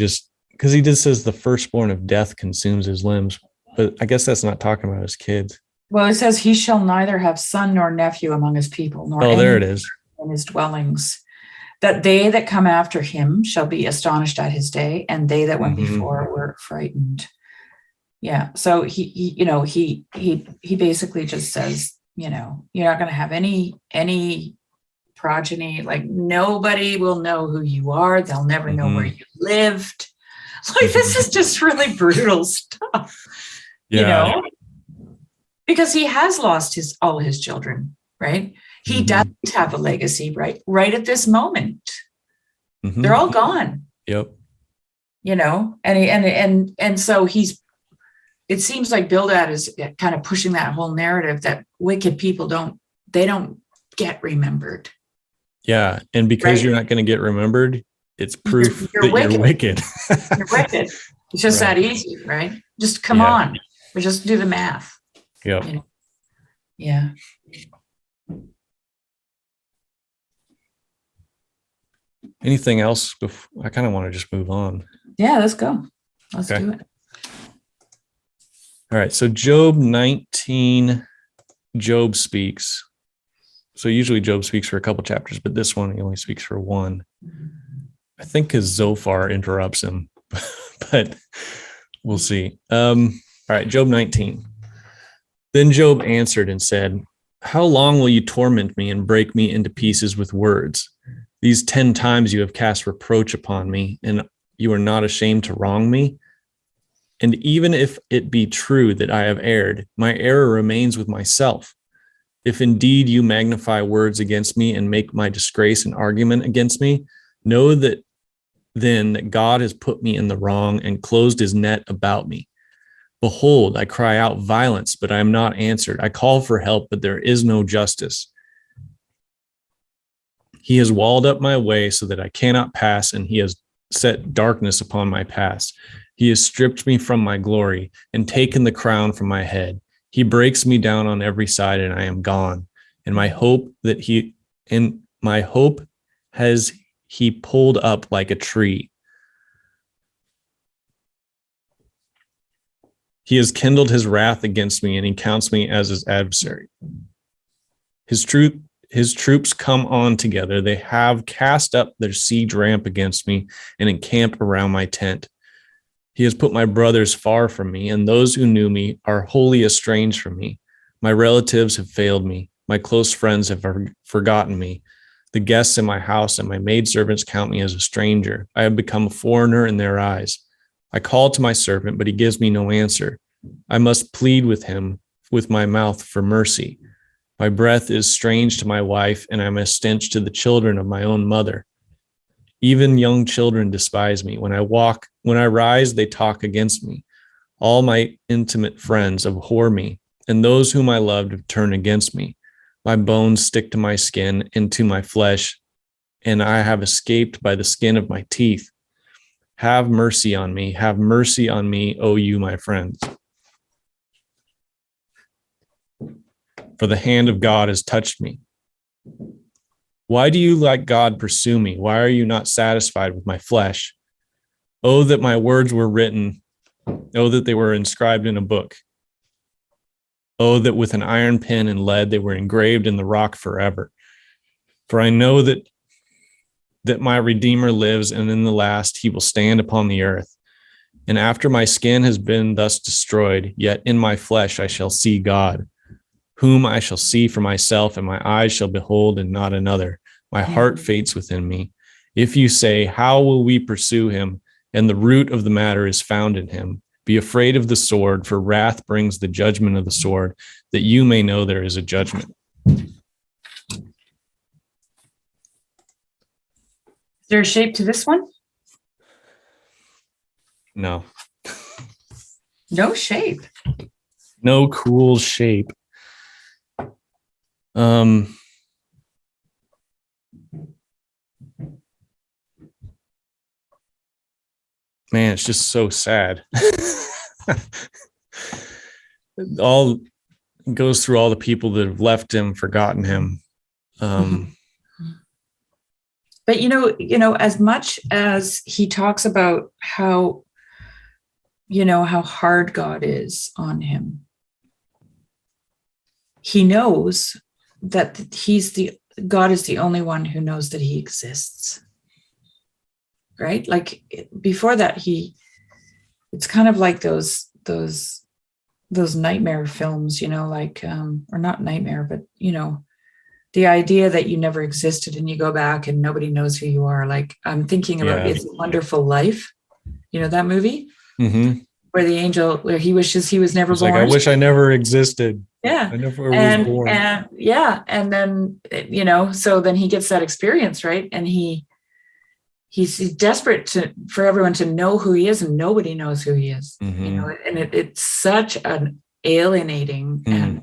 because he just says the firstborn of death consumes his limbs, but I guess that's not talking about his kids. Well, it says he shall neither have son nor nephew among his people, nor there it is, in his dwellings. That they that come after him shall be astonished at his day, and they that went before were frightened. Yeah. So he basically just says, you're not going to have any progeny. Like, nobody will know who you are. They'll never know where you lived. Like, this is just really brutal stuff. Yeah. Because he has lost all his children, right? He doesn't have a legacy right at this moment. They're all gone. Yep. And so it seems like Bildad is kind of pushing that whole narrative that wicked people don't get remembered. Yeah. And because you're not going to get remembered, it's proof that you're wicked. You're wicked. It's just that easy, right? Just come on. Or just do the math. Yep. Yeah. Anything else? I kind of want to just move on. Yeah, let's go. Let's do it. All right. So Job 19, Job speaks. So usually Job speaks for a couple chapters, but this one he only speaks for one. I think because Zophar interrupts him, but we'll see. All right. Job 19. Then Job answered and said, "How long will you torment me and break me into pieces with words? These 10 times you have cast reproach upon me, and you are not ashamed to wrong me. And even if it be true that I have erred, my error remains with myself. If indeed you magnify words against me and make my disgrace an argument against me, know that then that God has put me in the wrong and closed his net about me. Behold, I cry out violence, but I am not answered. I call for help, but there is no justice. He has walled up my way so that I cannot pass, and he has set darkness upon my paths. He has stripped me from my glory and taken the crown from my head. He breaks me down on every side, and I am gone. And my hope has he pulled up like a tree. He has kindled his wrath against me, and he counts me as his adversary. His troops come on together. They have cast up their siege ramp against me and encamped around my tent. He has put my brothers far from me, and those who knew me are wholly estranged from me. My relatives have failed me. My close friends have forgotten me. The guests in my house and my maidservants count me as a stranger. I have become a foreigner in their eyes. I call to my servant, but he gives me no answer. I must plead with him with my mouth for mercy. My breath is strange to my wife, and I am a stench to the children of my own mother. Even young children despise me. When I rise, they talk against me. All my intimate friends abhor me, and those whom I loved have turned against me. My bones stick to my skin and to my flesh, and I have escaped by the skin of my teeth. Have mercy on me, O you, my friends. For the hand of God has touched me. Why do you, like God, pursue me? Why are you not satisfied with my flesh? Oh, that my words were written. Oh, that they were inscribed in a book. Oh, that with an iron pen and lead they were engraved in the rock forever. For I know that my Redeemer lives, and in the last he will stand upon the earth. And after my skin has been thus destroyed, yet in my flesh I shall see God, whom I shall see for myself, and my eyes shall behold and not another. My heart faints within me. If you say, how will we pursue him? And the root of the matter is found in him. Be afraid of the sword, for wrath brings the judgment of the sword, that you may know there is a judgment. Is there a shape to this one? No. No shape. No cool shape. Man, it's just so sad. all goes through all the people that have left him, forgotten him. But as much as he talks about how hard God is on him, he knows that God is the only one who knows that he exists. Right? Like before that, it's kind of like those nightmare films, or not nightmare, but the idea that you never existed and you go back and nobody knows who you are. Like I'm thinking about It's a Wonderful Life, that movie, where the angel, where he wishes he was never born. Like, I wish I never existed. Yeah. I never was born. And then, so then he gets that experience, right? And he's desperate for everyone to know who he is, and nobody knows who he is, and it's such an alienating and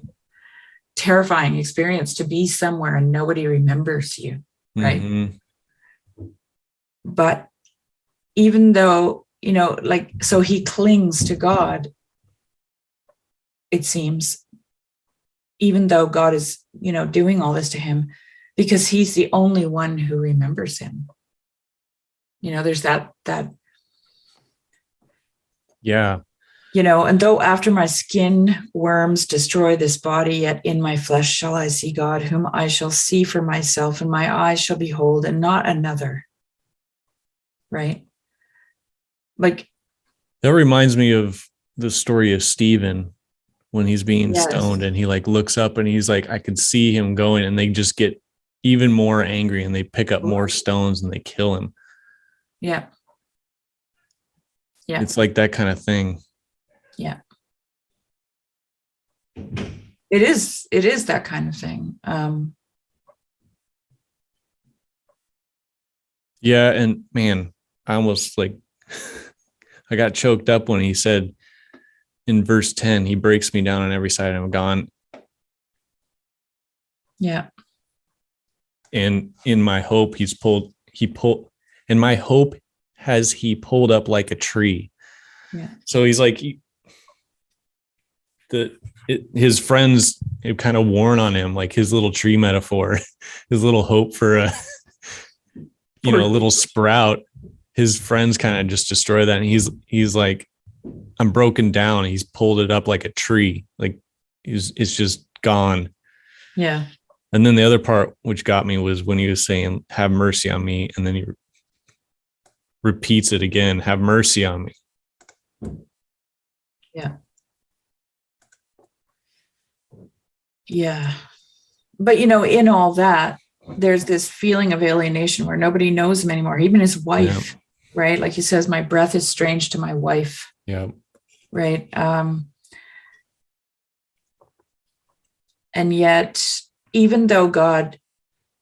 terrifying experience to be somewhere and nobody remembers you, right? But even though, so he clings to God, it seems, even though God is, doing all this to him, because he's the only one who remembers him. There's that. Yeah. And though after my skin worms destroy this body, yet in my flesh shall I see God, whom I shall see for myself, and my eyes shall behold, and not another. Right? Like, that reminds me of the story of Stephen when he's being stoned, and he looks up and he's like, I could see him going, and they just get even more angry and they pick up more stones and they kill him. Yeah. Yeah. It's like that kind of thing. Yeah. It is that kind of thing. Yeah. And man, I almost I got choked up when he said in verse 10, he breaks me down on every side and I'm gone. Yeah. And in my hope, and my hope has he pulled up like a tree. Yeah. So he's like, his friends have kind of worn on him, like his little tree metaphor, his little hope for a little sprout. His friends kind of just destroy that. And he's like, I'm broken down. He's pulled it up like a tree. Like it's just gone. Yeah. And then the other part, which got me, was when he was saying, have mercy on me. And then he repeats it again, have mercy on me. Yeah. Yeah. But, in all that, there's this feeling of alienation where nobody knows him anymore, even his wife, right? Like he says, my breath is strange to my wife. Yeah. Right. And yet, even though God,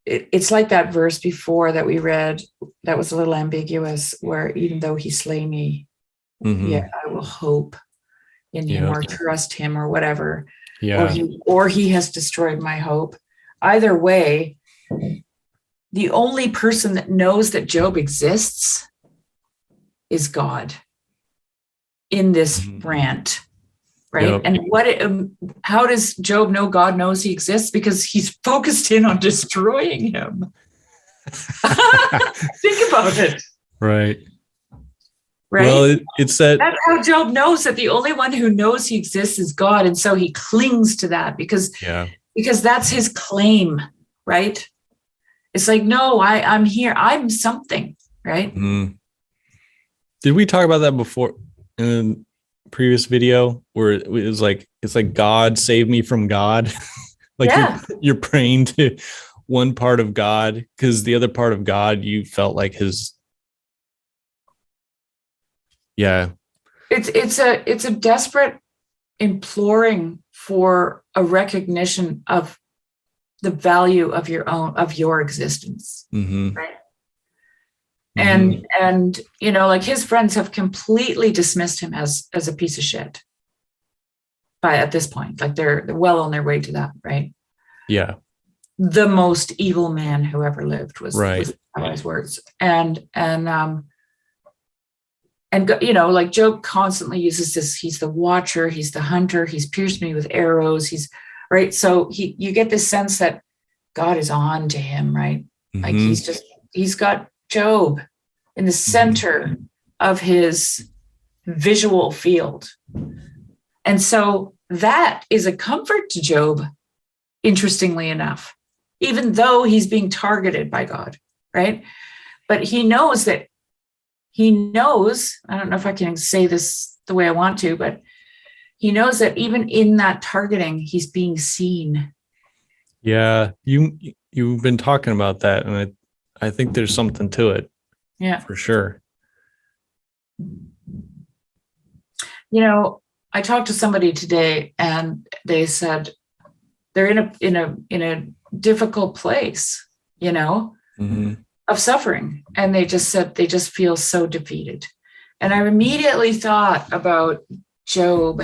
it's like that verse before that we read that was a little ambiguous, where even though he slay me, yet I will hope in him or trust him or whatever. Yeah. Or he has destroyed my hope. Either way, the only person that knows that Job exists is God in this rant. Right. Yep. And how does Job know God knows he exists? Because he's focused in on destroying him. Think about it. Right. Right. Well, it's that. That's how Job knows that the only one who knows he exists is God. And so he clings to that because that's his claim. Right. It's like, no, I'm here. I'm something. Right. Mm. Did we talk about that before in the previous video where it was like, it's like God save me from God? You're praying to one part of God because the other part of God you felt like his. Yeah. It's a desperate imploring for a recognition of the value of your existence. Right. And like his friends have completely dismissed him as a piece of shit at this point. Like they're well on their way to that, right? Yeah. The most evil man who ever lived was his words. And And, like Job constantly uses this, he's the watcher, he's the hunter, he's pierced me with arrows, he's right. So you get this sense that God is on to him, right? Like he's got Job in the center of his visual field. And so that is a comfort to Job, interestingly enough, even though he's being targeted by God, right? But he knows, I don't know if I can say this the way I want to, but he knows that even in that targeting, he's being seen. Yeah, you've been talking about that, and I think there's something to it. Yeah, for sure. I talked to somebody today, and they said they're in a difficult place, of suffering, and they just said they just feel so defeated. And I immediately thought about Job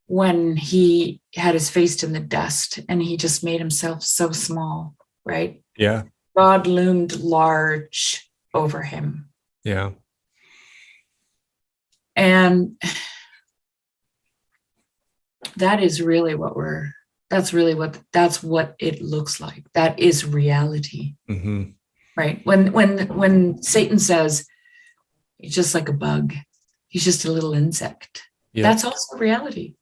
when he had his face in the dust and he just made himself so small, right? Yeah. God loomed large over him. Yeah. And that is really that's what it looks like. That is reality. Right? When Satan says he's just like a bug, he's just a little insect. Yep. That's also reality.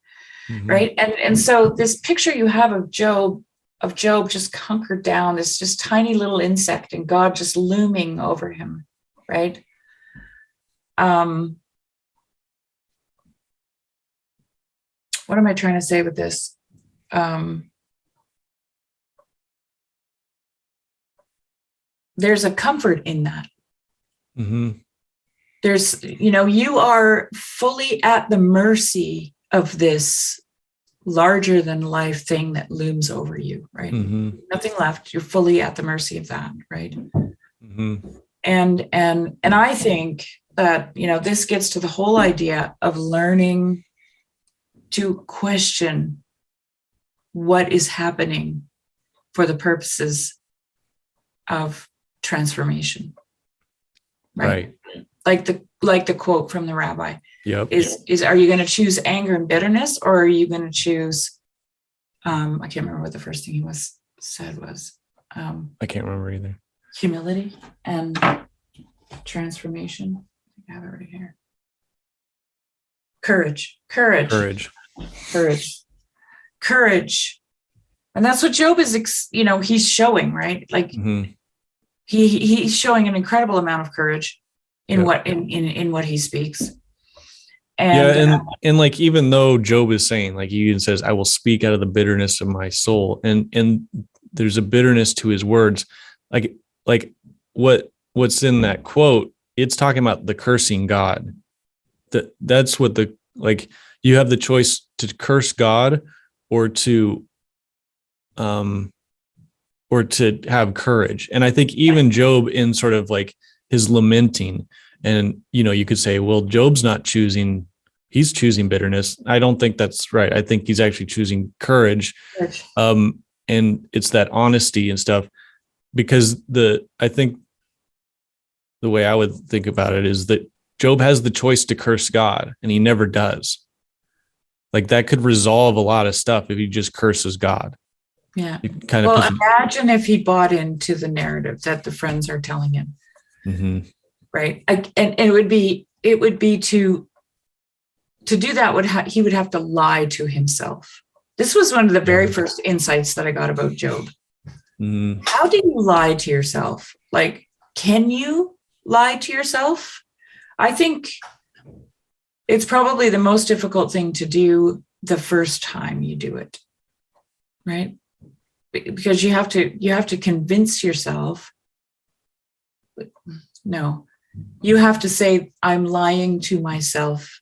Right? And so this picture you have of Job just conquered down, this just tiny little insect, and God just looming over him, right? What am I trying to say with this? There's a comfort in that. There's, you are fully at the mercy of this larger than life thing that looms over you, right? Nothing left. You're fully at the mercy of that, right? And I think that, this gets to the whole idea of learning to question what is happening for the purposes of transformation. Right. Like the quote from the rabbi. Yep. Is are you going to choose anger and bitterness, or are you going to choose I can't remember what the first thing he said was. I can't remember either. Humility and transformation. I have it right here. Courage. And that's what Job is, he's showing, right? Like he's showing an incredible amount of courage in what he speaks. And like, even though Job is saying, like, he even says, I will speak out of the bitterness of my soul, and there's a bitterness to his words, like what's in that quote, it's talking about the cursing God. That's what you have the choice to curse God or to have courage. And I think even Job, in sort of like his lamenting, and you could say, well, Job's not choosing, he's choosing bitterness. I don't think that's right. I think he's actually choosing courage. And it's that honesty and stuff, because I think the way I would think about it is that Job has the choice to curse God, and he never does. Like, that could resolve a lot of stuff if he just curses God. Yeah. Imagine if he bought into the narrative that the friends are telling him. Right. And it would be to do that he would have to lie to himself. This was one of the very first insights that I got about Job. How do you lie to yourself? Like, can you lie to yourself? I think it's probably the most difficult thing to do the first time you do it. Right? Because you have to convince yourself. No, you have to say, I'm lying to myself,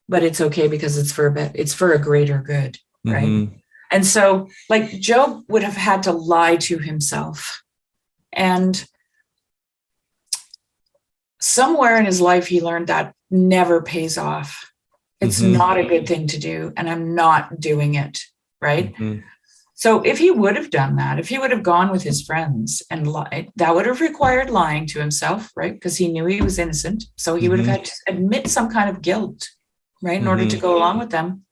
but it's okay because it's for a greater good, right? And so, like, Job would have had to lie to himself, and somewhere in his life he learned that never pays off. It's not a good thing to do, and I'm not doing it, right? So if he would have done that, if he would have gone with his friends and lied, that would have required lying to himself, right? Because he knew he was innocent. So he would have had to admit some kind of guilt, right? In order to go along with them.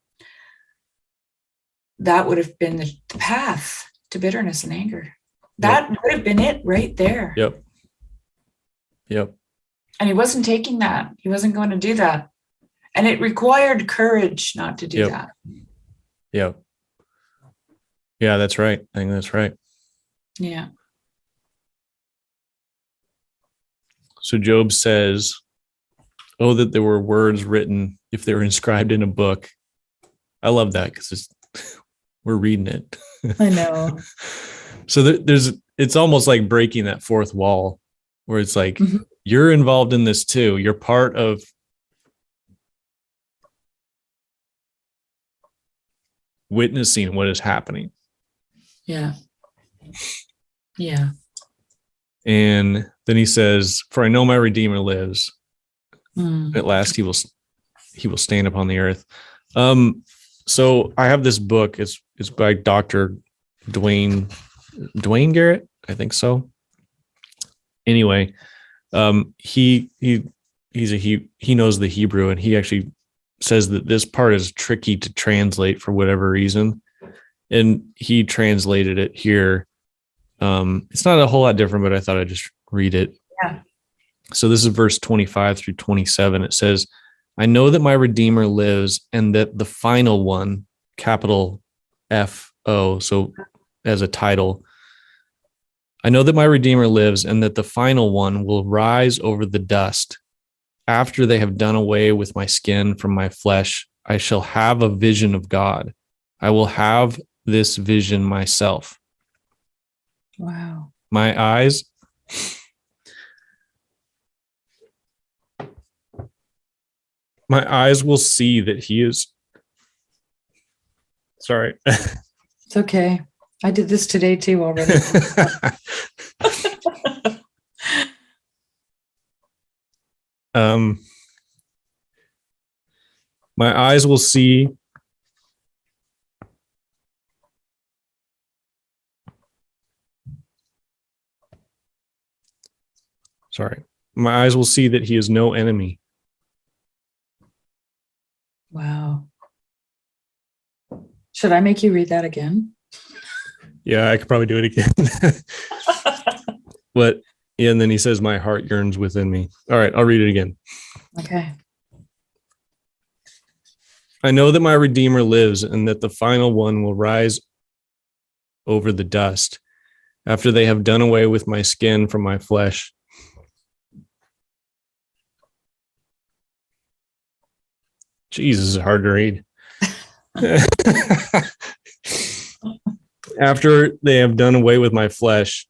That would have been the path to bitterness and anger. That would have been it right there. Yep. And he wasn't taking that. He wasn't going to do that. And it required courage not to do that. Yep. Yeah, that's right. I think that's right. Yeah. So Job says, oh, that there were words written if they were inscribed in a book. I love that because we're reading it. I know. So it's almost like breaking that fourth wall where it's like, you're involved in this too. You're part of witnessing what is happening. Yeah. Yeah. And then he says, for I know my Redeemer lives. At last he will stand upon the earth. So I have this book. It's by Dr. Dwayne Garrett. I think so. Anyway, he knows the Hebrew, and he actually says that this part is tricky to translate for whatever reason. And he translated it here. It's not a whole lot different, but I thought I'd just read it. Yeah. So this is verse 25 through 27. It says, I know that my Redeemer lives, and that the final one, capital F-O, so as a title, I know that my Redeemer lives, and that the final one will rise over the dust. After they have done away with my skin from my flesh, I shall have a vision of God. I will have this vision myself. Wow. My eyes will see that he is. Sorry. It's okay. I did this today too already. My eyes will see. Sorry. My eyes will see that he is no enemy. Wow. Should I make you read that again? Yeah, I could probably do it again. But yeah, and then he says, my heart yearns within me. All right, I'll read it again. Okay. I know that my Redeemer lives, and that the final one will rise over the dust after they have done away with my skin from my flesh. Jesus, is hard to read. After they have done away with my flesh,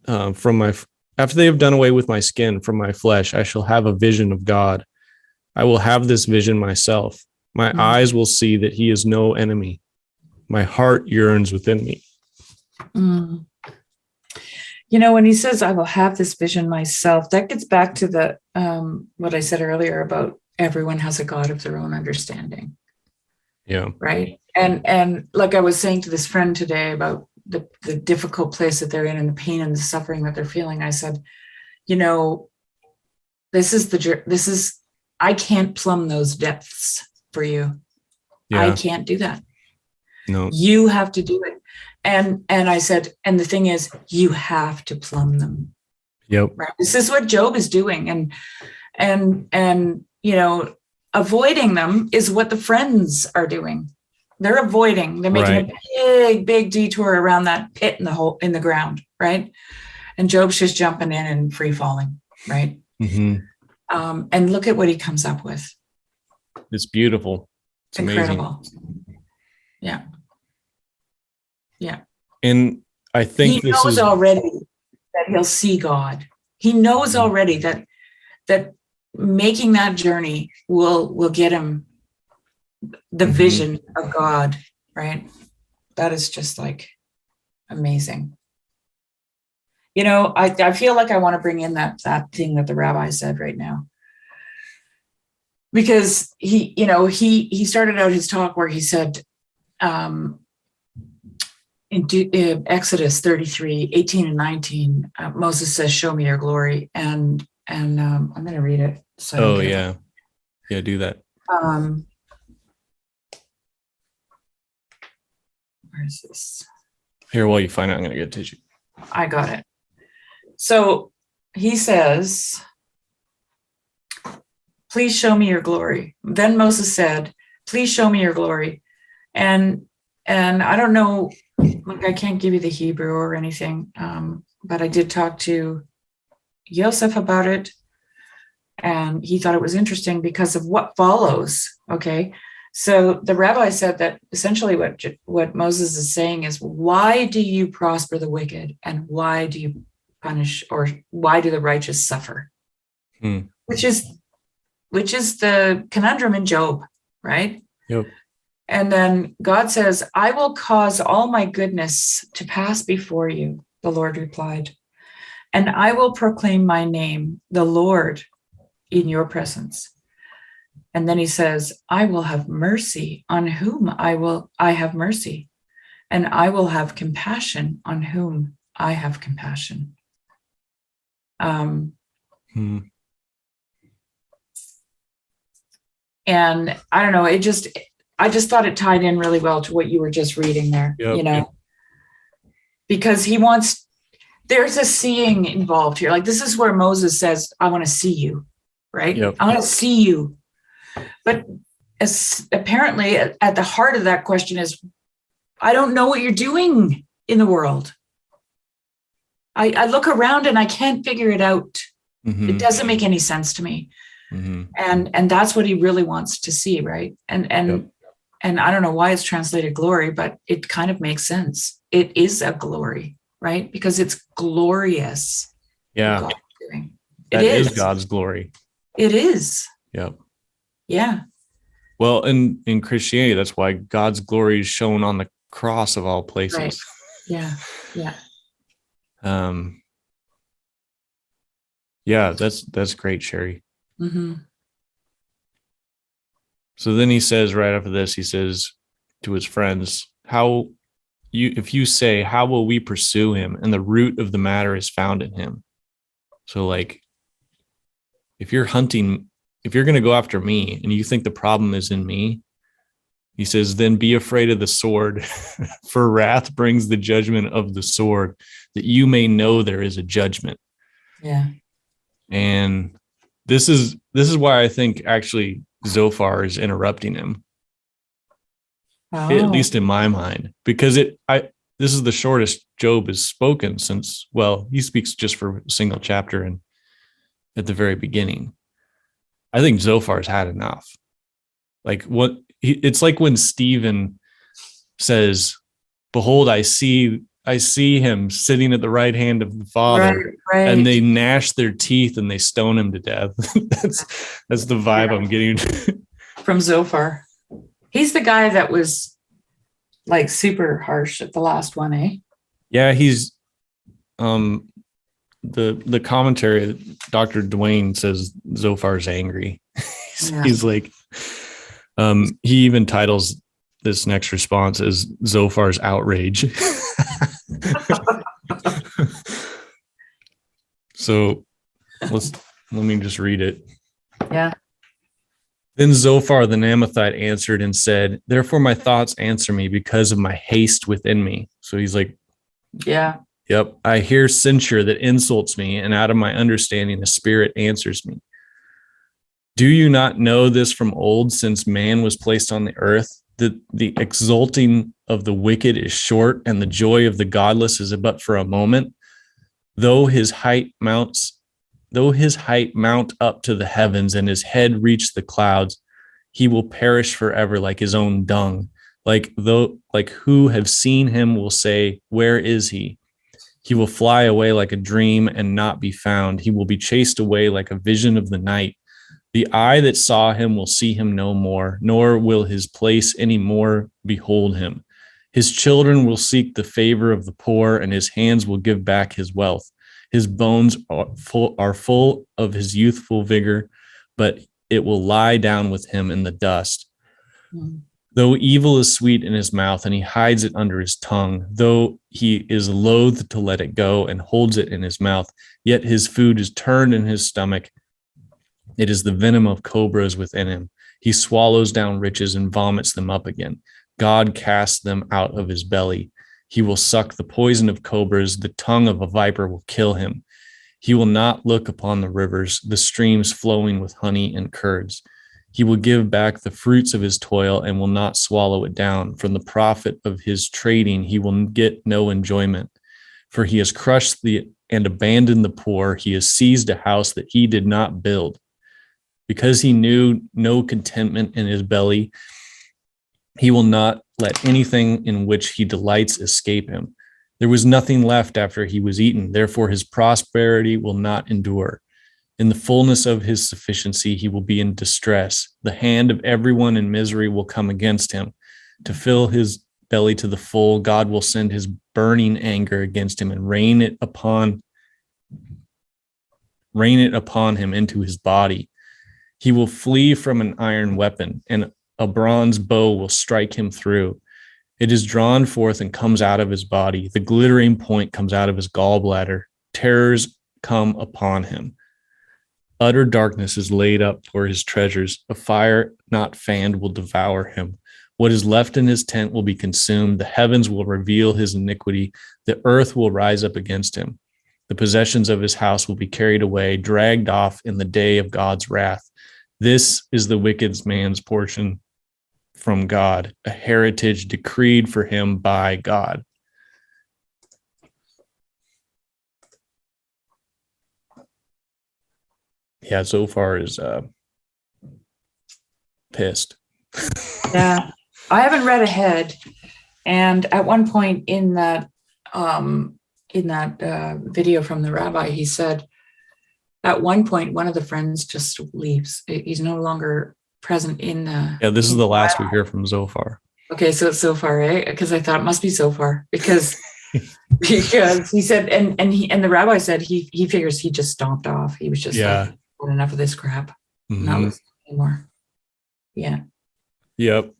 after they have done away with my skin from my flesh, I shall have a vision of God. I will have this vision myself. My eyes will see that he is no enemy. My heart yearns within me. Mm. You know, when he says, I will have this vision myself, that gets back to the what I said earlier about everyone has a God of their own understanding. Yeah. Right. And like I was saying to this friend today about the difficult place that they're in and the pain and the suffering that they're feeling, I said, you know, I can't plumb those depths for you. Yeah. I can't do that. No. You have to do it. And I said, and the thing is, you have to plumb them. Yep. Right? This is what Job is doing. And you know, avoiding them is what the friends are doing. They're avoiding. They're making a big detour around that pit in the ground, right? And Job's just jumping in and free falling, right? Mm-hmm. And look at what he comes up with. It's beautiful. It's incredible. Amazing. Yeah. Yeah. And I think he knows already that he'll see God. He knows already that making that journey will get him the vision of God, right? That is just like amazing. You know, I feel like I want to bring in that thing that the rabbi said right now. Because he started out his talk where he said, in Exodus 33, 18 and 19, Moses says, "Show me your glory." And I'm going to read it. So I don't get it. yeah. Yeah, do that. Where is this? Here, while you find it, I'm going to get tissue. I got it. So he says, "Please show me your glory." Then Moses said, "Please show me your glory." And I don't know, like, I can't give you the Hebrew or anything, but I did talk to Joseph about it, and he thought it was interesting because of what follows. Okay, so the rabbi said that essentially what Moses is saying is, why do you prosper the wicked, and why do you punish, or why do the righteous suffer? Which is the conundrum in Job, right? Yep. And then God says, "I will cause all my goodness to pass before you," the Lord replied, "and I will proclaim my name, the Lord, in your presence." And then he says, "I will have mercy on whom I have mercy, and I will have compassion on whom I have compassion." And I don't know, I just thought it tied in really well to what you were just reading there, Yep. because there's a seeing involved here. Like, this is where Moses says, "I want to see you," right? Yep. I want to see you. But apparently at the heart of that question is, I don't know what you're doing in the world. I look around and I can't figure it out. It doesn't make any sense to me. And that's what he really wants to see, right? And I don't know why it's translated glory, but it kind of makes sense. It is a glory, right? Because it's glorious. Yeah. That is God's glory. It is. Yep. Yeah. Well, in Christianity, that's why God's glory is shown on the cross of all places. Right. Yeah. Yeah. Yeah, that's great, Shari. Mm-hmm. So then he says, right after this, he says to his friends, if you say, "How will we pursue him?" and the root of the matter is found in him. So, like, if you're going to go after me and you think the problem is in me, he says, "Then be afraid of the sword, for wrath brings the judgment of the sword, that you may know there is a judgment." Yeah. And this is why I think actually Zophar is interrupting him, at least in my mind, because this is the shortest Job has spoken since, well, he speaks just for a single chapter and at the very beginning. I think Zophar's had enough. Like, it's like when Stephen says, "Behold, I see him sitting at the right hand of the Father," right. And they gnash their teeth and they stone him to death. That's the vibe I'm getting from Zophar. He's the guy that was like super harsh at the last one, eh? Yeah, he's the commentary, Dr. Dwayne says Zophar's angry. He's like, he even titles this next response as Zophar's outrage. So let me just read it. Yeah. Then Zophar the Naamathite answered and said, "Therefore my thoughts answer me because of my haste within me." So he's like, yeah. Yep. "I hear censure that insults me, and out of my understanding, the Spirit answers me. Do you not know this from old, since man was placed on the earth, that the exulting of the wicked is short, and the joy of the godless is but for a moment? Though his height mount up to the heavens, and his head reach the clouds, he will perish forever like his own dung. Like who have seen him will say, 'Where is he?' He will fly away like a dream and not be found. He will be chased away like a vision of the night. The eye that saw him will see him no more, nor will his place any more behold him. His children will seek the favor of the poor, and his hands will give back his wealth. His bones are full of his youthful vigor, but it will lie down with him in the dust. Though evil is sweet in his mouth, and he hides it under his tongue, though he is loath to let it go and holds it in his mouth, yet his food is turned in his stomach. It is the venom of cobras within him. He swallows down riches and vomits them up again. God casts them out of his belly. He will suck the poison of cobras. The tongue of a viper will kill him. He will not look upon the rivers, the streams flowing with honey and curds. He will give back the fruits of his toil and will not swallow it down. From the profit of his trading, he will get no enjoyment. For he has crushed and abandoned the poor. He has seized a house that he did not build. Because he knew no contentment in his belly, he will not let anything in which he delights escape him. There was nothing left after he was eaten. Therefore, his prosperity will not endure. In the fullness of his sufficiency, he will be in distress. The hand of everyone in misery will come against him. To fill his belly to the full, God will send his burning anger against him and rain it upon him into his body. He will flee from an iron weapon, and a bronze bow will strike him through. It is drawn forth and comes out of his body. The glittering point comes out of his gallbladder. Terrors come upon him. Utter darkness is laid up for his treasures. A fire not fanned will devour him. What is left in his tent will be consumed. The heavens will reveal his iniquity. The earth will rise up against him. The possessions of his house will be carried away, dragged off in the day of God's wrath. This is the wicked man's portion from God, a heritage decreed for him by God. Yeah, Zophar is pissed. Yeah, I haven't read ahead, and at one point in that video from the rabbi, he said, at one point, one of the friends just leaves. He's no longer present in the. Yeah, this is the last we hear from Zophar. Okay, so it's Zophar, right? Because I thought it must be Zophar because he said, and the rabbi said he figures he just stomped off. He was just like, enough of this crap. Mm-hmm. Not listening anymore. Yeah. Yep.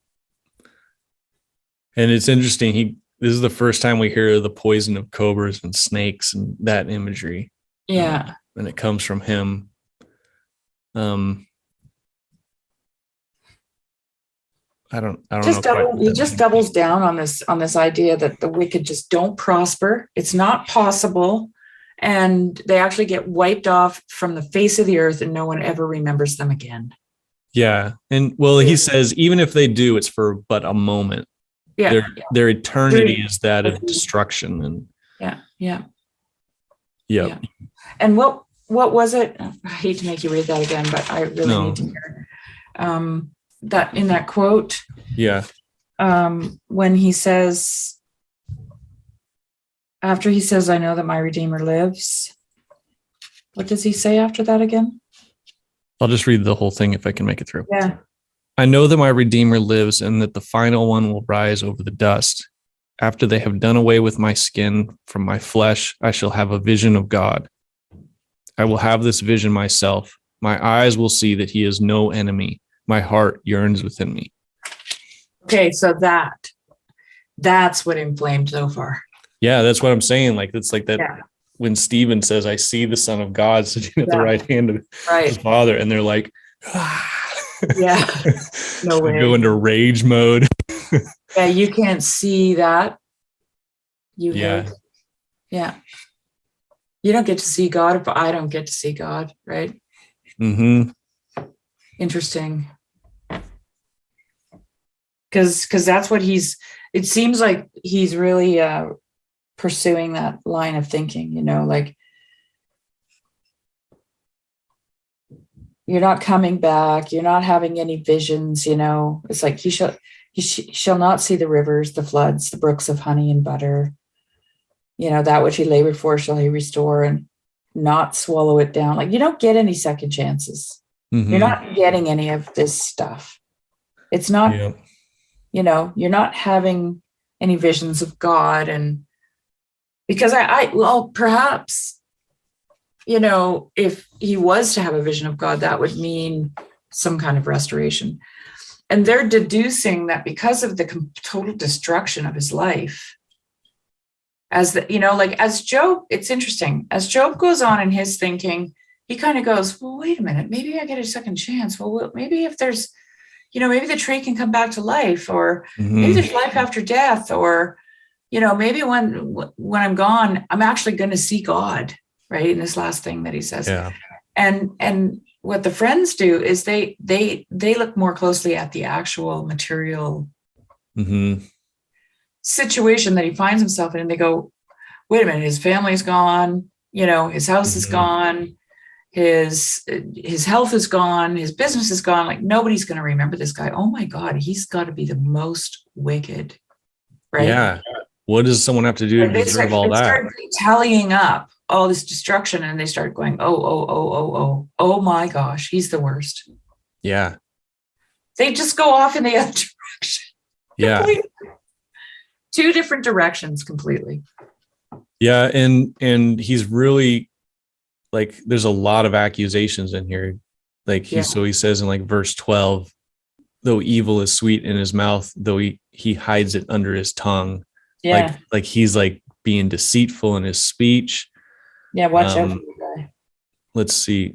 And it's interesting. This is the first time we hear the poison of cobras and snakes and that imagery. Yeah. And it comes from him. I don't know. He just doubles down on this idea that the wicked just don't prosper. It's not possible. And they actually get wiped off from the face of the earth and no one ever remembers them again. Yeah. And well, he says, even if they do, it's for but a moment. Yeah. Their eternity is that of destruction. And yeah. And what was it? I hate to make you read that again, but I really need to hear that in that quote. Yeah. When he says, after he says, I know that my Redeemer lives. What does he say after that again? I'll just read the whole thing if I can make it through. Yeah. I know that my Redeemer lives and that the final one will rise over the dust. After they have done away with my skin from my flesh, I shall have a vision of God. I will have this vision myself. My eyes will see that he is no enemy. My heart yearns within me. Okay, so that's what inflamed Zophar. Yeah, that's what I'm saying. Like, it's like that when Stephen says, I see the Son of God sitting at the right hand of his Father, and they're like, yeah, no way. Go into rage mode. Yeah, you can't see that. Yeah. You don't get to see God, but I don't get to see God, right? Mm-hmm. Interesting. Because that's what it seems like he's really pursuing that line of thinking, like you're not coming back, you're not having any visions, it's like he shall not see the rivers, the floods, the brooks of honey and butter, that which he labored for shall he restore and not swallow it down. Like, you don't get any second chances. Mm-hmm. You're not getting any of this stuff. It's not, you're not having any visions of God. And because perhaps, if he was to have a vision of God, that would mean some kind of restoration. And they're deducing that because of the total destruction of his life, as Job, it's interesting. As Job goes on in his thinking, he kind of goes, well, wait a minute, maybe I get a second chance. Well, maybe if there's, maybe the tree can come back to life, or maybe there's life after death, or, maybe when I'm gone, I'm actually going to see God, right? In this last thing that he says. Yeah. And what the friends do is they look more closely at the actual material situation that he finds himself in, and they go, wait a minute, his family's gone, his house is gone, his health is gone, his business is gone. Like, nobody's going to remember this guy. Oh my God, he's got to be the most wicked, right? Yeah. What does someone have to do to deserve all that? They start tallying up all this destruction, and they start going, oh my gosh, he's the worst. Yeah. They just go off in the other direction. Yeah. Completely. Two different directions completely. Yeah. And he's really, like, there's a lot of accusations in here. Like, so he says in like verse 12, though evil is sweet in his mouth, though he hides it under his tongue. Yeah. Like he's like being deceitful in his speech. Yeah. Watch out for the guy. Let's see.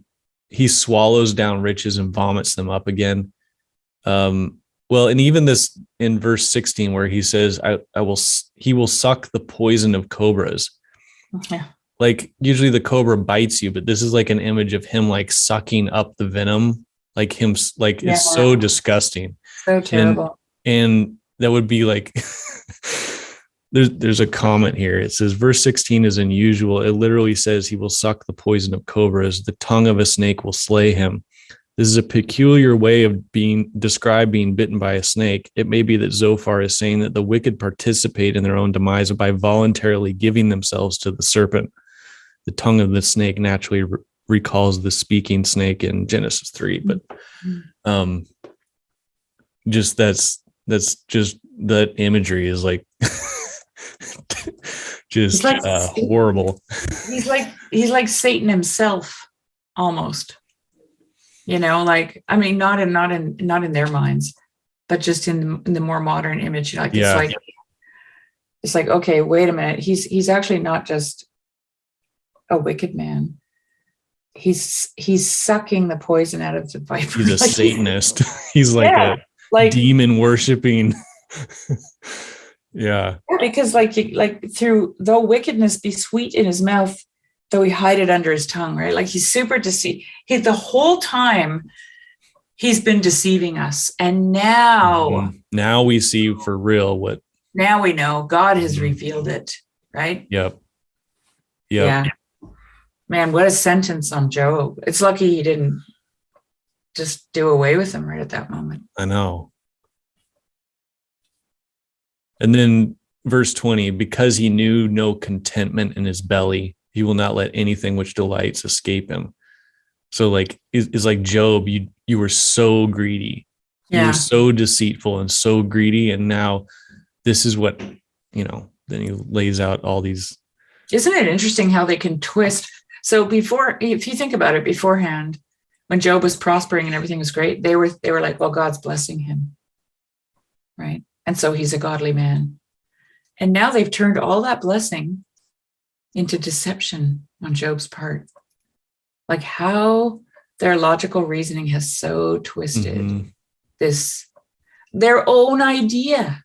He swallows down riches and vomits them up again. Well, and even this in verse 16, where he says, he will suck the poison of cobras. Yeah. Like, usually the cobra bites you, but this is like an image of him like sucking up the venom, like him, like it's so disgusting. So terrible. And that would be like, there's a comment here. It says, verse 16 is unusual. It literally says he will suck the poison of cobras. The tongue of a snake will slay him. This is a peculiar way of being bitten by a snake. It may be that Zophar is saying that the wicked participate in their own demise by voluntarily giving themselves to the serpent. The tongue of the snake naturally recalls the speaking snake in Genesis 3, but just that's just that imagery is like just horrible. He's like Satan himself, almost. Like, I mean, not in their minds, but just in the more modern image. Like, it's like, okay, wait a minute. He's actually not just a wicked man. He's sucking the poison out of the viper. He's a Satanist. He's like a demon worshiping. Yeah. Because like through, though wickedness be sweet in his mouth, though he hide it under his tongue, right? Like, he's super deceived. The whole time he's been deceiving us. And now we see for real what. Now we know God has revealed it, right? Yep. Yeah. Man, what a sentence on Job. It's lucky he didn't just do away with him right at that moment. I know. And then verse 20, because he knew no contentment in his belly, he will not let anything which delights escape him. So like, it's like Job, you were so greedy. Yeah. You were so deceitful and so greedy. And now this is what, then he lays out all these. Isn't it interesting how they can twist? So if you think about it beforehand, when Job was prospering and everything was great, they were like, well, God's blessing him. Right. And so he's a godly man. And now they've turned all that blessing into deception on Job's part. Like, how their logical reasoning has so twisted their own idea.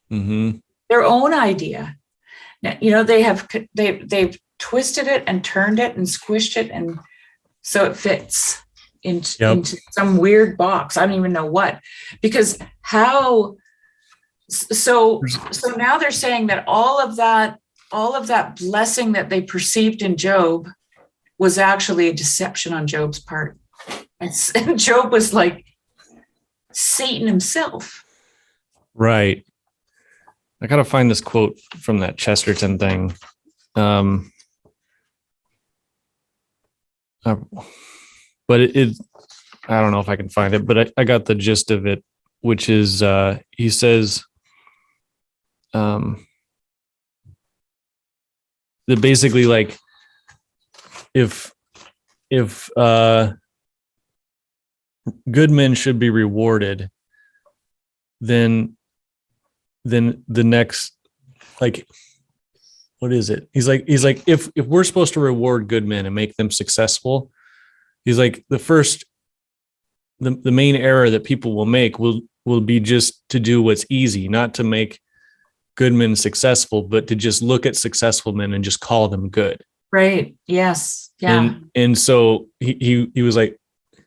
Their own idea. Now, they've twisted it and turned it and squished it, and so it fits into some weird box. I don't even know what, because how. So now they're saying that all of that blessing that they perceived in Job was actually a deception on Job's part. And Job was like Satan himself. Right. I got to find this quote from that Chesterton thing. But it I don't know if I can find it, but I got the gist of it, which is he says that basically, like, if good men should be rewarded, then the next, like, what is it? He's like, if we're supposed to reward good men and make them successful, he's like, the main error that people will make will be just to do what's easy, not to make good men successful, but to just look at successful men and just call them good. Right. Yes. Yeah. And so he was like,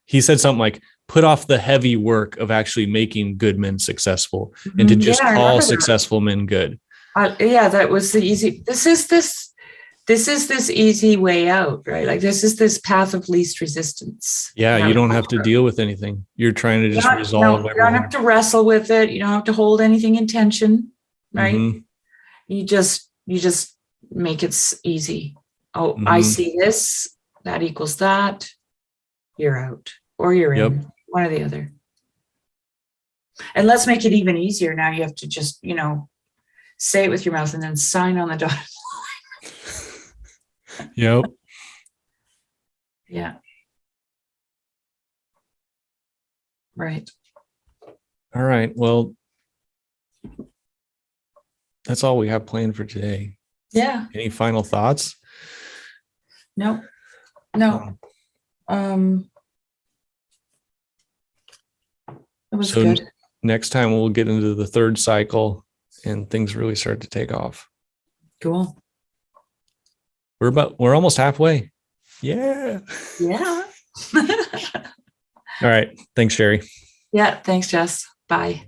he said something like, put off the heavy work of actually making good men successful and to just call successful men good. That was the easy. This is this easy way out, right? Like this is this path of least resistance. Yeah, you don't have to deal with anything. You're trying to just resolve everything. You don't have to wrestle with it. You don't have to hold anything in tension, right? Mm-hmm. You just make it easy. Oh, mm-hmm. I see this. That equals that. You're out, or you're in. One or the other. And let's make it even easier. Now you have to just, say it with your mouth and then sign on the dotted line. Yep. Yeah. Right. All right. Well, that's all we have planned for today. Yeah. Any final thoughts? No. It was good. Next time we'll get into the third cycle and things really start to take off. Cool. We're almost halfway. Yeah. Yeah. All right. Thanks, Shari. Yeah. Thanks, Jess. Bye.